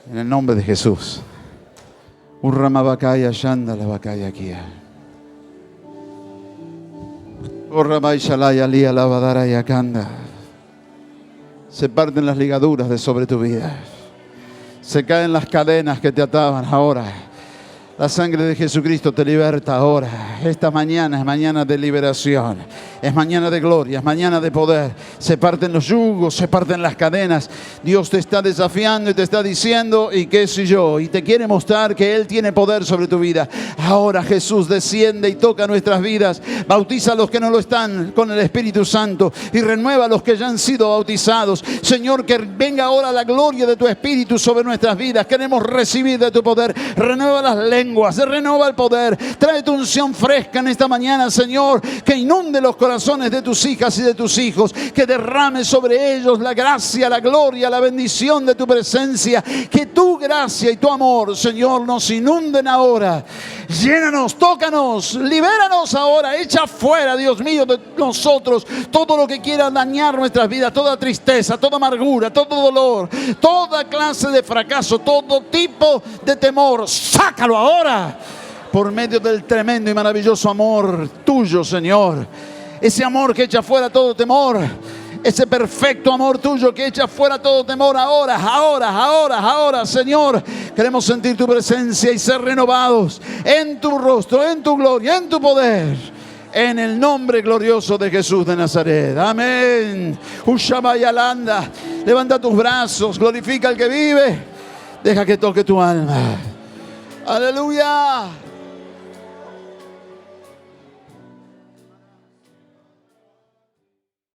En el nombre de Jesús. Urramabakaya Shanda la Bakaya Kia. Urramaishalaya Lía Lavadara Yakanda. Se parten las ligaduras de sobre tu vida. Se caen las cadenas que te ataban ahora. La sangre de Jesucristo te liberta ahora. Esta mañana es mañana de liberación. Es mañana de gloria, es mañana de poder. Se parten los yugos, se parten las cadenas. Dios te está desafiando y te está diciendo, ¿y qué si yo? Y te quiere mostrar que Él tiene poder sobre tu vida. Ahora Jesús desciende y toca nuestras vidas. Bautiza a los que no lo están con el Espíritu Santo y renueva a los que ya han sido bautizados. Señor, que venga ahora la gloria de tu Espíritu sobre nuestras vidas. Queremos recibir de tu poder. Renueva las lenguas, renueva el poder. Trae tu unción fresca en esta mañana, Señor, que inunde los corazones de tus hijas y de tus hijos, que derrame sobre ellos la gracia, la gloria, la bendición de tu presencia, que tu gracia y tu amor, Señor, nos inunden ahora. Llénanos, tócanos, libéranos ahora, echa fuera, Dios mío, de nosotros todo lo que quiera dañar nuestras vidas, toda tristeza, toda amargura, todo dolor, toda clase de fracaso, todo tipo de temor. Sácalo ahora por medio del tremendo y maravilloso amor tuyo, Señor. Ese amor que echa fuera todo temor. Ese perfecto amor tuyo que echa fuera todo temor ahora, Señor. Queremos sentir tu presencia y ser renovados en tu rostro, en tu gloria, en tu poder. En el nombre glorioso de Jesús de Nazaret. Amén. Ushamayalanda. Levanta tus brazos. Glorifica al que vive. Deja que toque tu alma. Aleluya.